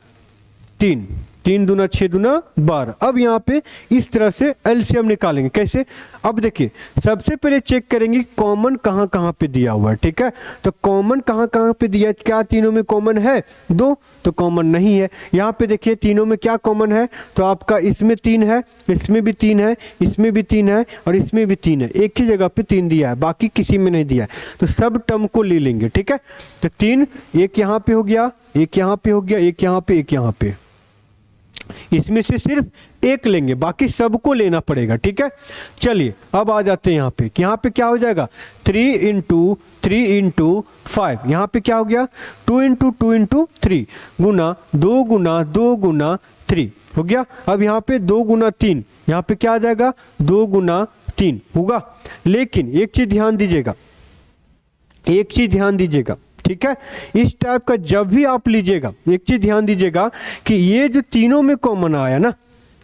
S1: 3, 3 दूना 6 दूना 12। अब यहाँ पे इस तरह से एलसीएम निकालेंगे। कैसे? अब देखिए सबसे पहले चेक करेंगे कॉमन कहाँ कहाँ पे दिया हुआ है। ठीक है, तो कॉमन कहाँ कहाँ पे दिया है? क्या तीनों में कॉमन है? 2 तो कॉमन नहीं है। यहाँ पे देखिए तीनों में क्या कॉमन है, तो आपका इसमें 3 है, इसमें भी 3 है, इसमें भी 3 है और इसमें भी 3 है। एक ही जगह पे 3 दिया है, बाकी किसी में नहीं दिया है, तो सब टर्म को ले लेंगे। ठीक है, तो 3 एक यहाँ पे हो गया, एक यहाँ पे हो गया, एक यहाँ पे, एक यहाँ पे। इसमें से सिर्फ एक लेंगे, बाकी सबको लेना पड़ेगा। ठीक है, चलिए अब आ जाते हैं यहाँ पे। यहाँ पे क्या हो जाएगा? 3 इंटू 3 इंटू 5। यहाँ पे क्या हो गया? 2 इंटू 2 इंटू 3 गुना 2 गुना 2 गुना 3 हो गया। अब यहाँ पे 2 गुना 3, यहाँ पे क्या आ जाएगा? 2 गुना 3 होगा। लेकिन एक चीज ध्यान दीजिएगा, एक चीज ध्यान दीजिएगा। ठीक है, इस टाइप का जब भी आप लीजिएगा, एक चीज ध्यान दीजिएगा कि ये जो तीनों में कॉमन आया ना,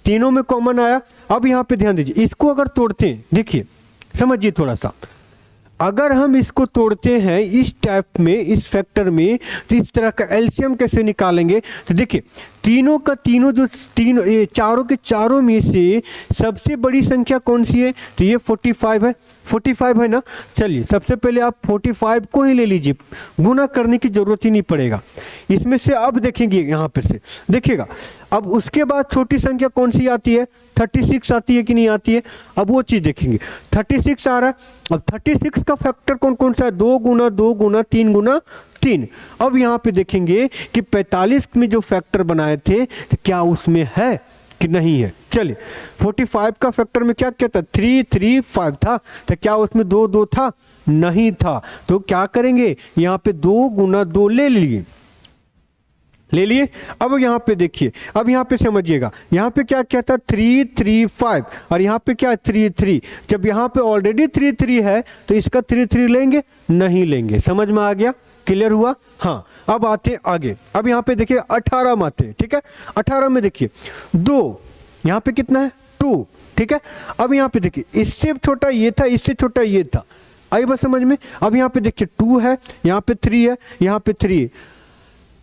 S1: तीनों में कॉमन आया। अब यहाँ पे ध्यान दीजिए, इसको अगर तोड़ते हैं, देखिए समझिए थोड़ा सा, अगर हम इसको तोड़ते हैं इस टाइप में, इस फैक्टर में, तो इस तरह का एलसीएम कैसे निकालेंगे? तो देखिए तीनों का तीनों जो तीनों चारों के चारों में से सबसे बड़ी संख्या कौन सी है? तो ये 45 है, 45 है ना। चलिए सबसे पहले आप 45 को ही ले लीजिए, गुना करने की जरूरत ही नहीं पड़ेगा इसमें से। अब देखेंगे यहाँ पे से देखिएगा, अब उसके बाद छोटी संख्या कौन सी आती है? 36 आती है कि नहीं आती है? अब वो चीज़ देखेंगे। 36 आ रहा है, अब 36 का फैक्टर कौन कौन सा है? 2 गुना 2 गुना 3 गुना 3। अब यहाँ पे देखेंगे कि 45 में जो फैक्टर बनाए थे तो क्या उसमें है कि नहीं है। चलिए 45 का फैक्टर में क्या क्या था? 3 3 5 था, तो क्या उसमें 2 2 था? नहीं था। तो क्या करेंगे? यहाँ पे 2 गुना 2 ले लिए, ले लिए। अब यहाँ पे देखिए, अब यहाँ पे समझिएगा, यहाँ पे क्या क्या था? 3 3 5 और यहाँ पे क्या? 3 3। जब यहाँ पे ऑलरेडी 3 3 है तो इसका 3 3 लेंगे? नहीं लेंगे। समझ में आ गया? क्लियर हुआ? हाँ। अब आते आगे, अब यहाँ पे देखिए 18 में आते हैं। ठीक है, 18 में देखिए 2, यहाँ पे कितना है? 2। ठीक है, अब यहाँ पे देखिए इससे छोटा ये था, इससे छोटा ये था। आई बात समझ में? अब यहाँ पे देखिए 2 है, यहाँ पे 3 है, यहाँ पे 3 है।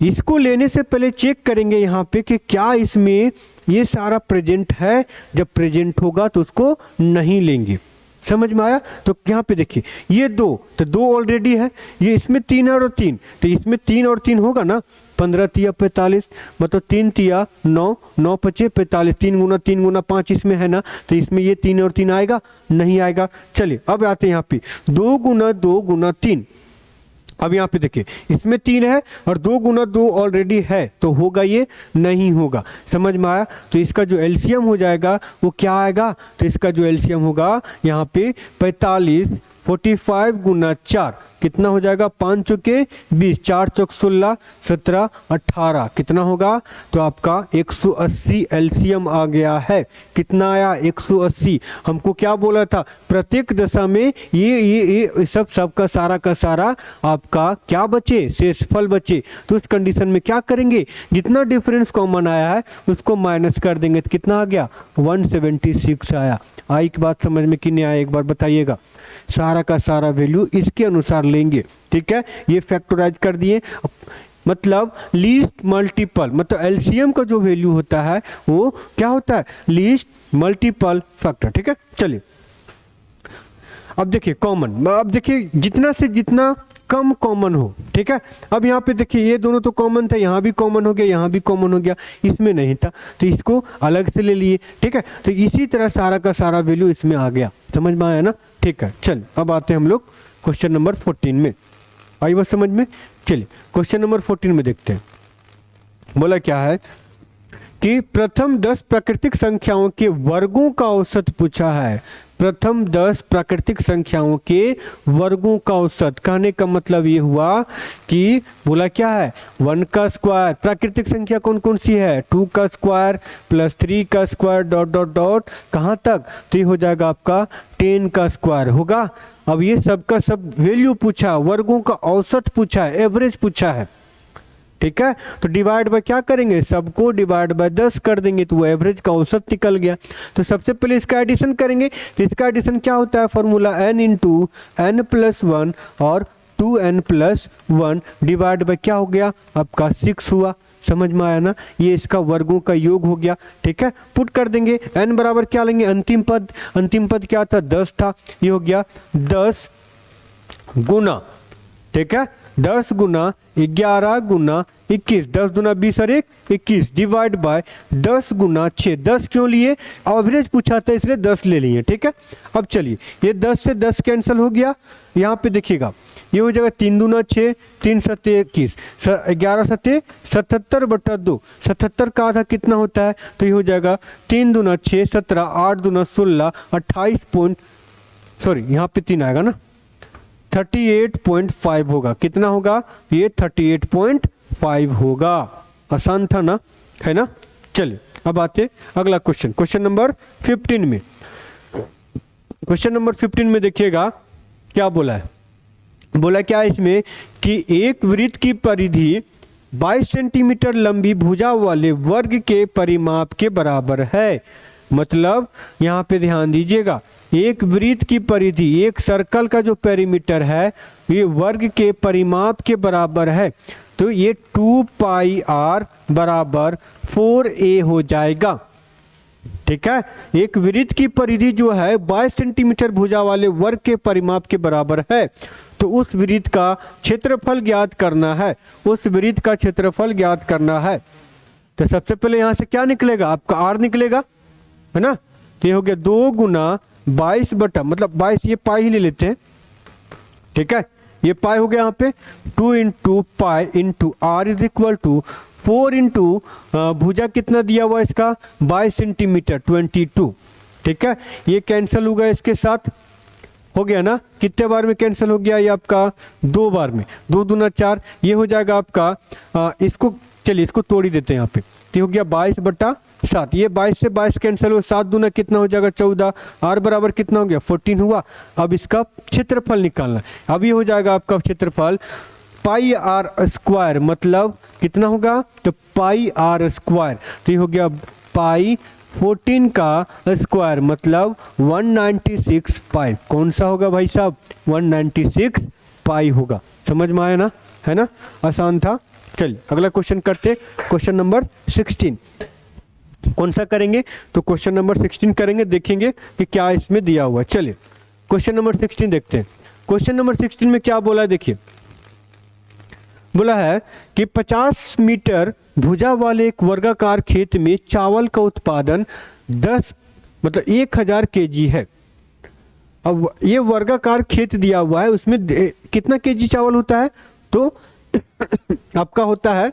S1: इसको लेने से पहले चेक करेंगे यहाँ पे कि क्या इसमें ये सारा प्रेजेंट है। जब प्रेजेंट होगा तो उसको नहीं लेंगे। समझ में आया? तो यहाँ पे देखिए ये 2, तो 2 ऑलरेडी है, ये इसमें 3 और 3, तो इसमें 3 और 3 होगा ना। 15 तिया 45, मतलब 3 तिया 9, 9 पचे 45, 3 गुना 3 गुना 5 इसमें है ना, तो इसमें ये 3 और 3 आएगा? नहीं आएगा। चलिए अब आते हैं यहाँ पे 2 गुना 2 गुना 3। अब यहाँ पे देखिए इसमें 3 है और 2 गुना 2 ऑलरेडी है, तो होगा ये? नहीं होगा। समझ में आया? तो इसका जो एलसीएम हो जाएगा वो क्या आएगा? तो इसका जो एलसीएम होगा यहाँ पे 45, 45 गुना 4 कितना हो जाएगा? 5 चौके 20, 4 चौक 16, 17 18 कितना होगा? तो आपका 180 एलसीएम आ गया है। कितना आया? 180। हमको क्या बोला था? प्रत्येक दशा में ये सब का सारा आपका क्या बचे? शेषफल बचे। तो उस कंडीशन में क्या करेंगे? जितना डिफरेंस कॉमन आया है उसको माइनस कर देंगे, तो कितना आ गया? 176 आया। आई की बात समझ में कि नहीं आया? एक बार बताइएगा। सारा का सारा वैल्यू इसके अनुसार लेंगे। ठीक है, ये फैक्टराइज कर दिए, मतलब लीस्ट मल्टीपल, मतलब एलसीएम का जो वैल्यू होता है वो क्या होता है? Least multiple factor. ठीक है, चलिए अब देखिए कॉमन, अब देखिए जितना से जितना कम कॉमन हो। ठीक है, अब यहाँ पे देखिए ये दोनों तो कॉमन था, यहाँ भी कॉमन हो गया, यहाँ भी कॉमन हो गया, इसमें नहीं था तो इसको अलग से ले लिए। ठीक है, तो इसी तरह सारा का सारा वैल्यू इसमें आ गया। समझ में आया ना? ठीक है, चल अब आते हैं हम लोग क्वेश्चन नंबर 14 में। आई बात समझ में? चलिए क्वेश्चन नंबर 14 में देखते हैं। बोला क्या है कि प्रथम 10 प्राकृतिक संख्याओं के वर्गों का औसत पूछा है। प्रथम 10 प्राकृतिक संख्याओं के वर्गों का औसत, कहने का मतलब ये हुआ कि बोला क्या है? 1 का स्क्वायर। प्राकृतिक संख्या कौन कौन सी है? 2 का स्क्वायर प्लस 3 का स्क्वायर डॉट डॉट डॉट कहाँ तक? तो ये हो जाएगा आपका 10 का स्क्वायर होगा। अब ये सब का सब वैल्यू पूछा, वर्गों का औसत पूछा है, एवरेज पूछा है। ठीक है, तो डिवाइड बाय क्या करेंगे? सबको डिवाइड बाय 10 कर देंगे तो वो एवरेज का औसत निकल गया। तो सबसे पहले इसका एडिशन करेंगे, तो इसका एडिशन क्या होता है? Formula n into n plus 1 और 2n+1 डिवाइड बाय क्या हो गया आपका 6 हुआ। समझ में आया ना, ये इसका वर्गों का योग हो गया। ठीक है, पुट कर देंगे n बराबर क्या लेंगे, अंतिम पद क्या था 10 था, ये हो गया 10 गुना, ठीक है 10 गुना 11 गुना 21, 10 गुना 20 और 1 21 डिवाइड बाय 10 गुना 6। 10 क्यों लिए, एवरेज पूछा था इसलिए 10 ले लिए। ठीक है, अब चलिए ये 10 से 10 कैंसिल हो गया, यहाँ पे देखिएगा ये हो जाएगा 3 दूना 6, 3 सत्ते 21, 11 सत्ते 77/2, 77 का आधा कितना होता है, तो ये हो जाएगा 3 दूना 6 17, 8 दूना 16, 28 सॉरी यहाँ पे 3 आएगा ना, 38.5 होगा। कितना होगा ये 38.5 होगा। आसान था ना, है ना। चलिए अब आते अगला क्वेश्चन, क्वेश्चन नंबर 15 में। क्वेश्चन नंबर 15 में देखिएगा क्या बोला है, बोला क्या है इसमें कि एक वृत्त की परिधि 22 सेंटीमीटर लंबी भुजा वाले वर्ग के परिमाप के बराबर है। मतलब यहाँ पे ध्यान दीजिएगा, एक वृत्त की परिधि, एक सर्कल का जो पेरीमीटर है ये वर्ग के परिमाप के बराबर है, तो ये 2πr बराबर 4a हो जाएगा। ठीक है, एक वृत्त की परिधि जो है 22 सेंटीमीटर भुजा वाले वर्ग के परिमाप के बराबर है, तो उस वृत्त का क्षेत्रफल ज्ञात करना है, उस वृत्त का क्षेत्रफल ज्ञात करना है। तो सबसे पहले यहां से क्या निकलेगा, आपका r निकलेगा, है ना। तो ये हो गया 2 गुना 22 बटा, मतलब 22 ये पाई ही ले लेते हैं। ठीक है, ये पाई हो गया यहाँ पे 2 into pi into R is equal to 4 into भुजा कितना दिया हुआ इसका 22 सेंटीमीटर 22। ठीक है, ये कैंसिल होगा इसके साथ, हो गया ना, कितने बार में कैंसिल हो गया ये आपका 2 बार में, 2 दूना 4, ये हो जाएगा आपका इसको चलिए इसको तोड़ ही देते हैं यहाँ पे, तो हो गया 22/7, ये 22 से 22 कैंसिल हो, 7 दूना कितना हो जाएगा 14, आर बराबर कितना हो गया 14 हुआ। अब इसका क्षेत्रफल निकालना है, अब ये हो जाएगा आपका क्षेत्रफल पाई आर स्क्वायर, मतलब कितना होगा, तो पाई आर स्क्वायर, तो ये हो गया पाई 14 का स्क्वायर, मतलब 196 पाई। कौन सा होगा भाई साहब, 196 पाई होगा। समझ में आया ना, है ना, आसान था। चलिए अगला क्वेश्चन करते, क्वेश्चन नंबर 16। कौन सा करेंगे, तो क्वेश्चन नंबर 16 करेंगे, देखेंगे कि क्या इसमें दिया हुआ है। चलिए क्वेश्चन नंबर 16 देखते हैं। क्वेश्चन नंबर 16 में क्या बोला है, देखिए बोला है कि 50 मीटर भुजा वाले एक वर्गाकार खेत में चावल का उत्पादन 10 मतलब 1000 केजी है। अब ये वर्गाकार खेत दिया हुआ है, उसमें कितना केजी चावल होता है, तो आपका होता है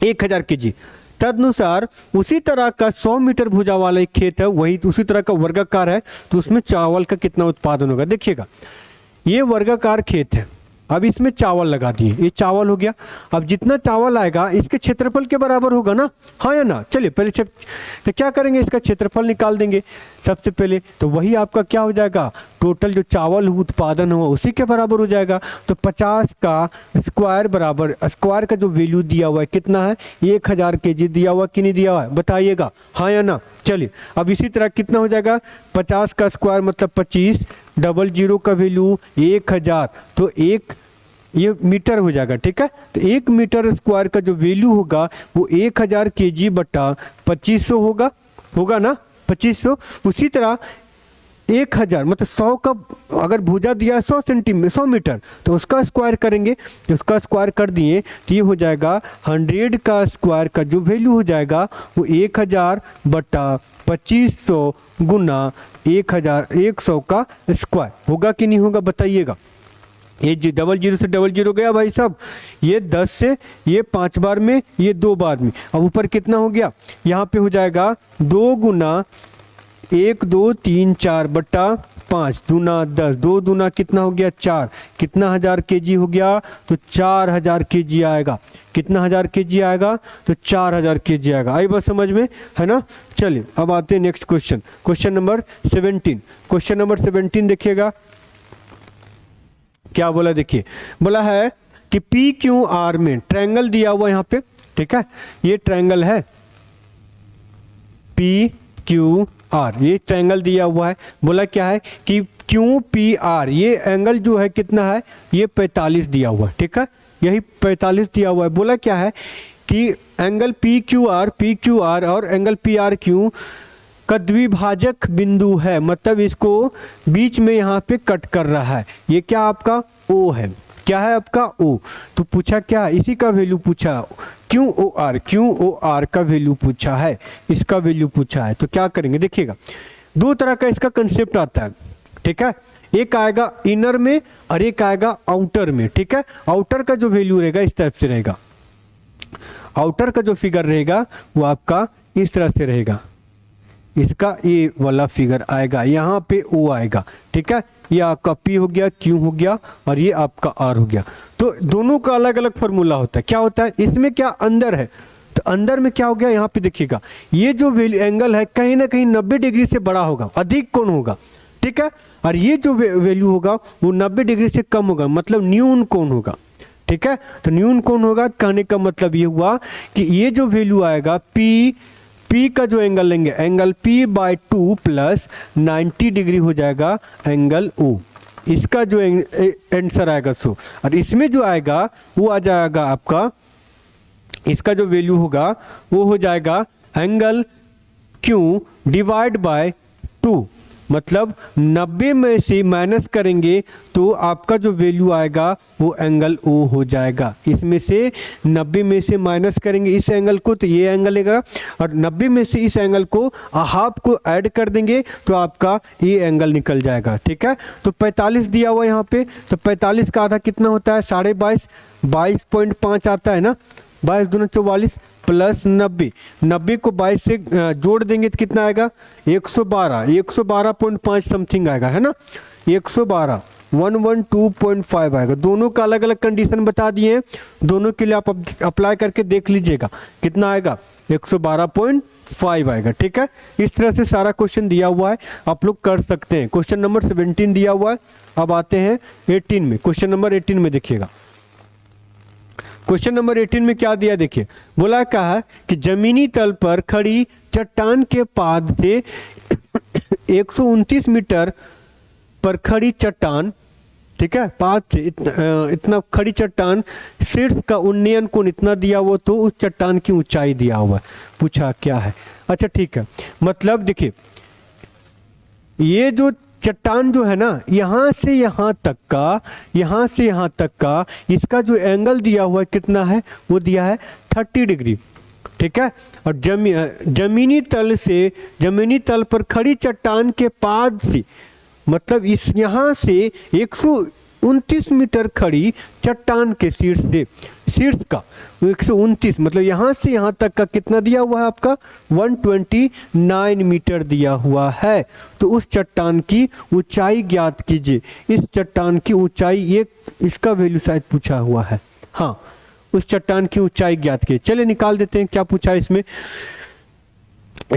S1: 1000 केजी। तदनुसार उसी तरह का 100 मीटर भुजा वाला एक खेत है, वही उसी तरह का वर्गाकार है, तो उसमें चावल का कितना उत्पादन होगा। देखिएगा ये वर्गाकार खेत है, अब इसमें चावल लगा दिए, ये चावल हो गया। अब जितना चावल आएगा इसके क्षेत्रफल के बराबर होगा ना, हाँ या ना। चलिए पहले तो क्या करेंगे, इसका क्षेत्रफल निकाल देंगे सबसे पहले, तो वही आपका क्या हो जाएगा, टोटल जो चावल उत्पादन हुआ उसी के बराबर हो जाएगा। तो 50 का स्क्वायर बराबर, स्क्वायर का जो वैल्यू दिया हुआ है कितना है, 1000 केजी दिया हुआ कि नहीं दिया हुआ है, बताइएगा हाँ या ना। चलिए अब इसी तरह कितना हो जाएगा, 50 का स्क्वायर मतलब 25, 00 का वैल्यू 1000, तो एक ये मीटर हो जाएगा। ठीक है, तो 1 मीटर स्क्वायर का जो वैल्यू होगा वो 1000 केजी बटा 2500 होगा ना, 2500। उसी तरह 1000 मतलब 100 का अगर भुजा दिया है 100 मीटर, तो उसका स्क्वायर करेंगे, तो उसका स्क्वायर कर दिए तो ये हो जाएगा 100 का स्क्वायर का जो वैल्यू हो जाएगा वो 1000 बटा 2500 गुना 1100 का स्क्वायर होगा कि नहीं होगा, बताइएगा। ये 00 से 00 गया भाई साहब, ये 10 से ये 5 बार में, ये 2 बार में। अब ऊपर कितना हो गया, यहाँ पे हो जाएगा 2 गुना 1 2 3 4 बटा 5 दूना 10, 2 दूना कितना हो गया 4, कितना 1000 केजी हो गया, तो 4000 केजी आएगा। कितना 1000 केजी आएगा, तो 4000 केजी आएगा। आई बात समझ में, है ना। चलिए अब आते हैं next question, question number 17। Question number 17 देखिएगा क्या बोला, देखिए बोला है कि पी क्यू आर में ट्रायंगल दिया हुआ यहाँ पे। ठीक है, ये ट्रायंगल है पी क्यू आर, ये ट्रायंगल दिया हुआ है। बोला क्या है कि क्यू पी आर, ये एंगल जो है कितना है, ये 45 दिया हुआ है, ठीक है, यही 45 दिया हुआ है। बोला क्या है कि एंगल पी क्यू आर और एंगल पी आर क्यू का द्विभाजक बिंदु है, मतलब इसको बीच में यहाँ पे कट कर रहा है। ये क्या आपका ओ है, क्या है आपका ओ। तो पूछा क्या, इसी का वैल्यू पूछा, क्यू ओ आर का वैल्यू पूछा है, इसका वैल्यू पूछा है। तो क्या करेंगे देखिएगा, दो तरह का इसका कंसेप्ट आता है, ठीक है, एक आएगा इनर में और एक आएगा आउटर में, ठीक है। आउटर का जो वैल्यू रहेगा इस टाइप से रहेगा, आउटर का जो फिगर रहेगा वो आपका इस तरह से रहेगा, इसका ये वाला फिगर आएगा, यहाँ पे ओ आएगा, ठीक है। ये आपका पी हो गया, क्यू हो गया और ये आपका आर हो गया। तो दोनों का अलग अलग फॉर्मूला होता है। क्या होता है इसमें, क्या अंदर है, तो अंदर में क्या हो गया, यहाँ पे देखिएगा ये जो एंगल है कहीं ना कहीं 90 डिग्री से बड़ा होगा, अधिक कोण होगा, ठीक है, और ये जो वैल्यू होगा वो 90 डिग्री से कम होगा, मतलब न्यून कोण होगा, ठीक है। तो न्यून कोण होगा, कहने का मतलब ये हुआ कि ये जो वैल्यू आएगा पी का जो एंगल लेंगे, angle P by 2 plus 90 degree हो जाएगा एंगल ओ, इसका जो आंसर आएगा सो। और इसमें जो आएगा वो आ जाएगा आपका, इसका जो वैल्यू होगा वो हो जाएगा एंगल क्यू डिवाइड बाय 2, मतलब 90 में से माइनस करेंगे तो आपका जो वैल्यू आएगा वो एंगल ओ हो जाएगा। इसमें से 90 में से माइनस करेंगे इस एंगल को तो ये एंगल लेगा, और 90 में से इस एंगल को हाफ को ऐड कर देंगे तो आपका ये एंगल निकल जाएगा, ठीक है। तो 45 दिया हुआ यहाँ पे, तो 45 का आधा कितना होता है, 22.5, 22.5 आता है ना, 22 दूना 44 प्लस 90 को 22 से जोड़ देंगे तो कितना आएगा, 112.5 समथिंग आएगा, है ना, 112.5 आएगा। दोनों का अलग अलग कंडीशन बता दिए हैं, दोनों के लिए आप अप्लाई करके देख लीजिएगा कितना आएगा, 112.5 आएगा, ठीक है। इस तरह से सारा क्वेश्चन दिया हुआ है, आप लोग कर सकते हैं। क्वेश्चन नंबर 17 दिया हुआ है। अब आते हैं 18 में, क्वेश्चन नंबर 18 में देखिएगा, क्वेश्चन नंबर 18 में क्या दिया देखिए, बोला क्या है कि जमीनी तल पर खड़ी चट्टान के पाद से 129 मीटर पर खड़ी चट्टान, ठीक है, पाद से इतना खड़ी चट्टान, शीर्ष का उन्नयन कोण इतना दिया हुआ, तो उस चट्टान की ऊंचाई दिया हुआ है। पूछा क्या है, अच्छा ठीक है, मतलब देखिए ये जो चट्टान जो है ना, यहाँ से यहाँ तक का इसका जो एंगल दिया हुआ है कितना है, वो दिया है 30 डिग्री, ठीक है। और जमीनी तल पर खड़ी चट्टान के पाद से, मतलब इस यहाँ से 129 मीटर खड़ी चट्टान के शीर्ष का 129, मतलब यहाँ से यहाँ तक का कितना दिया हुआ है आपका, 129 मीटर दिया हुआ है। तो उस चट्टान की ऊंचाई ज्ञात कीजिए। इस चट्टान की ऊंचाई, ये इसका वैल्यू शायद पूछा हुआ है, हाँ, उस चट्टान की ऊंचाई ज्ञात कीजिए। चलिए निकाल देते हैं, क्या पूछा है इसमें,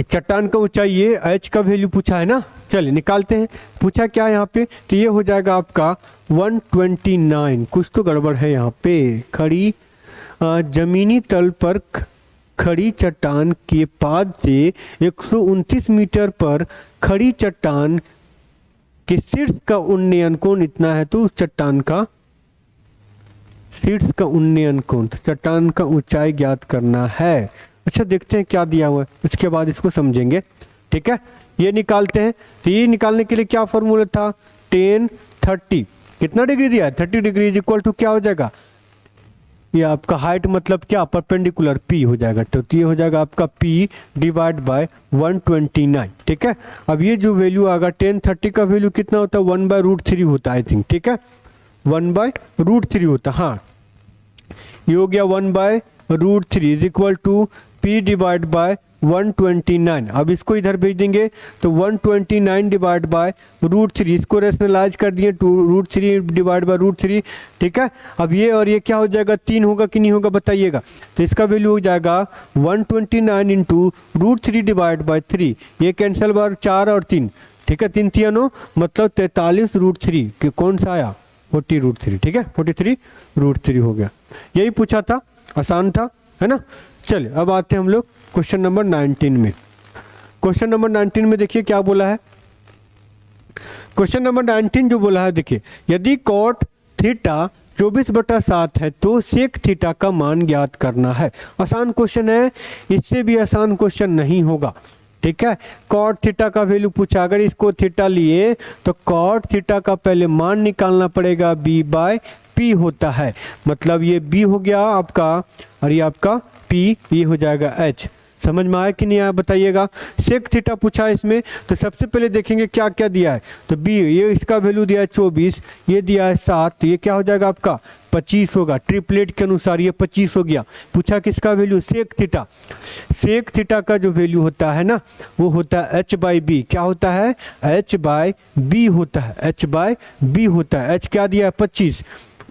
S1: चट्टान का ऊंचाई, ये एच का वैल्यू पूछा है ना, चलिए निकालते हैं। पूछा क्या है यहाँ पे, तो ये हो जाएगा आपका 129, कुछ तो गड़बड़ है यहाँ पे, खड़ी जमीनी तल पर खड़ी चट्टान के पाद से 129 मीटर पर खड़ी चट्टान के शीर्ष का उन्नयन कोण इतना है, तो उस चट्टान का शीर्ष का उन्नयन कोण, चट्टान का ऊंचाई ज्ञात करना है। अच्छा देखते हैं क्या दिया हुआ है, उसके बाद इसको समझेंगे, ठीक है। ये निकालते हैं, तो ये निकालने के लिए क्या फॉर्मूला था, tan 30, कितना डिग्री दिया है, 30 डिग्री इज इक्वल टू क्या हो जाएगा, ये आपका हाइट मतलब क्या, परपेंडिकुलर p हो जाएगा, तो ये हो जाएगा आपका p डिवाइड बाय 129, ठीक है। अब ये जो वैल्यू आएगा tan 30 का वैल्यू कितना होता है, 1/√3 होता है आई थिंक, ठीक है, 1/√3 होता है, हाँ, ये हो गया 1/√3 is equal to p divide by 129। अब इसको इधर भेज देंगे तो 129 डिवाइड बाय √3, इसको रेशनलाइज कर दिए, √3 डिवाइड बाय √3, ठीक है। अब ये और ये क्या हो जाएगा, 3 होगा कि नहीं होगा बताइएगा, तो इसका वैल्यू हो जाएगा 129 इंटू √3 डिवाइड बाय 3, ये कैंसिल बार 4 और 3, ठीक है, 3 3 9 मतलब 43√3, कि कौन सा आया 40√3, ठीक है, 43√3 हो गया। यही पूछा था, आसान था, है ना। चलिए अब आते हैं हम लोग क्वेश्चन नंबर 19 में। क्वेश्चन नंबर 19 में देखिए क्या बोला है। क्वेश्चन नंबर 19 जो बोला है देखिए, यदि कॉट थीटा 24/7 है तो सेक थीटा का मान ज्ञात करना है। आसान क्वेश्चन है, इससे भी आसान क्वेश्चन नहीं होगा। ठीक है, कॉट थीटा का वैल्यू पूछा, अगर इसको थीटा लिए तो कॉट थीटा का पहले मान निकालना पड़ेगा, b/p होता है, मतलब ये b हो गया आपका और ये आपका p, ये हो जाएगा h। समझ में आया कि नहीं आया बताइएगा। सेक थीटा पूछा है इसमें, तो सबसे पहले देखेंगे क्या क्या दिया है। तो b, ये इसका वैल्यू दिया है 24, ये दिया है 7, तो ये क्या हो जाएगा आपका 25 होगा। ट्रिपलेट के अनुसार ये 25 हो गया। पूछा किसका value, sec theta. Sec theta का जो वैल्यू होता है ना वो होता है h/b। क्या होता है, h/b होता है, h/b होता है। h क्या दिया है 25,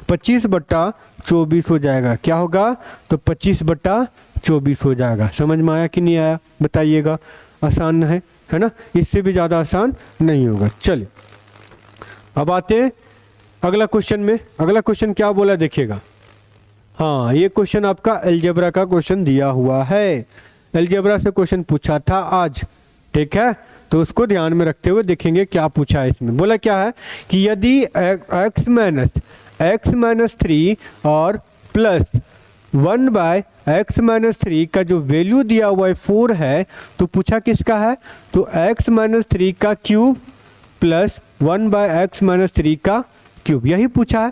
S1: 25/24 हो जाएगा। क्या होगा, तो 25/24 हो जाएगा। समझ में आया कि नहीं आया बताइएगा। आसान है ना, इससे भी ज़्यादा आसान नहीं होगा। चलिए अब आते हैं अगला क्वेश्चन में। अगला क्वेश्चन क्या बोला देखिएगा। हाँ, ये क्वेश्चन आपका अलजेब्रा का क्वेश्चन दिया हुआ है। अलजेब्रा से क्वेश्चन पूछा था आज, ठीक है, तो उसको ध्यान में रखते हुए देखेंगे क्या पूछा है इसमें। बोला क्या है कि यदि x-3 और प्लस 1/x-3 का जो वैल्यू दिया हुआ है 4 है, तो पूछा किसका है, तो x-3 का क्यूब प्लस 1/x-3 का क्यूब, यही पूछा है।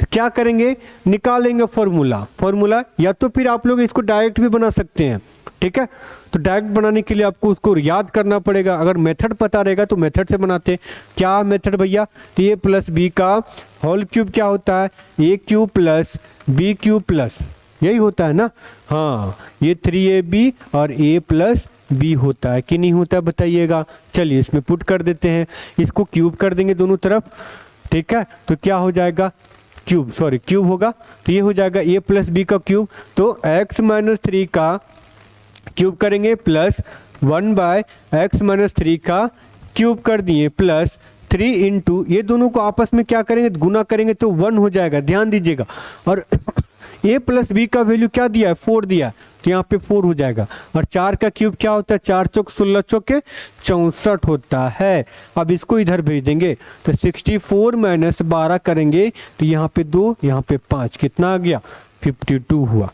S1: तो क्या करेंगे, निकालेंगे फॉर्मूला, या तो फिर आप लोग इसको डायरेक्ट भी बना सकते हैं। ठीक है, तो डायरेक्ट बनाने के लिए आपको उसको याद करना पड़ेगा। अगर मेथड पता रहेगा तो मेथड से बनाते। क्या मेथड भैया, तो a प्लस बी का होल क्यूब क्या होता है, a cube plus b cube plus, यही होता है ना। हाँ, ये 3ab और a प्लस b होता है कि नहीं होता है बताइएगा। चलिए इसमें पुट कर देते हैं, इसको क्यूब कर देंगे दोनों तरफ। ठीक है, तो क्या हो जाएगा, क्यूब होगा, तो ये हो जाएगा a प्लस बी का क्यूब। तो x-3 का क्यूब करेंगे प्लस 1/x-3 का क्यूब कर दिए प्लस 3 इंटू, ये दोनों को आपस में क्या करेंगे, गुना करेंगे तो 1 हो जाएगा, ध्यान दीजिएगा। और a प्लस बी का वैल्यू क्या दिया है, 4 दिया है, तो यहाँ पे 4 हो जाएगा। और 4 का क्यूब क्या होता है, 4 चौक 16 चौके 64 होता है। अब इसको इधर भेज देंगे तो 64 माइनस 12 करेंगे तो यहाँ पे 2, यहाँ पे 5, कितना आ गया 52 हुआ।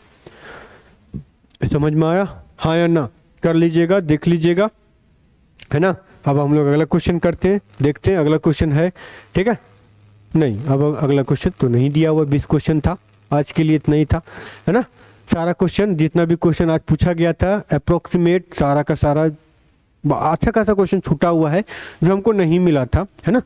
S1: समझ में आया, हाँ या ना, कर लीजिएगा, देख लीजिएगा, है ना। अब हम लोग अगला क्वेश्चन करते हैं, देखते हैं अगला क्वेश्चन है। ठीक है, नहीं अब अगला क्वेश्चन तो नहीं दिया हुआ, 20 क्वेश्चन था आज के लिए, इतना ही था, है ना। सारा क्वेश्चन, जितना भी क्वेश्चन आज पूछा गया था अप्रोक्सीमेट सारा का सारा अच्छा खासा क्वेश्चन छूटा हुआ है जो हमको नहीं मिला था, है ना।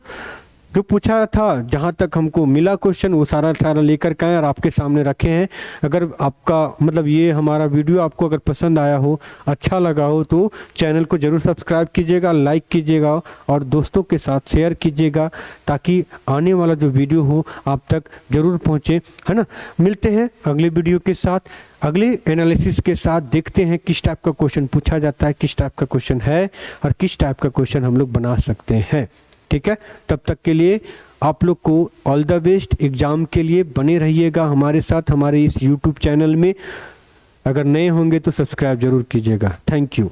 S1: जो पूछा था, जहाँ तक हमको मिला क्वेश्चन वो सारा लेकर के आए और आपके सामने रखे हैं। अगर आपका मतलब ये हमारा वीडियो आपको अगर पसंद आया हो, अच्छा लगा हो, तो चैनल को ज़रूर सब्सक्राइब कीजिएगा, लाइक कीजिएगा और दोस्तों के साथ शेयर कीजिएगा, ताकि आने वाला जो वीडियो हो आप तक ज़रूर पहुँचे, है ना। मिलते हैं अगले वीडियो के साथ, अगले एनालिसिस के साथ। देखते हैं किस टाइप का क्वेश्चन पूछा जाता है, किस टाइप का क्वेश्चन है और किस टाइप का क्वेश्चन हम लोग बना सकते हैं। ठीक है, तब तक के लिए आप लोग को ऑल द बेस्ट। एग्ज़ाम के लिए बने रहिएगा हमारे साथ, हमारे इस YouTube चैनल में। अगर नए होंगे तो सब्सक्राइब जरूर कीजिएगा। Thank you.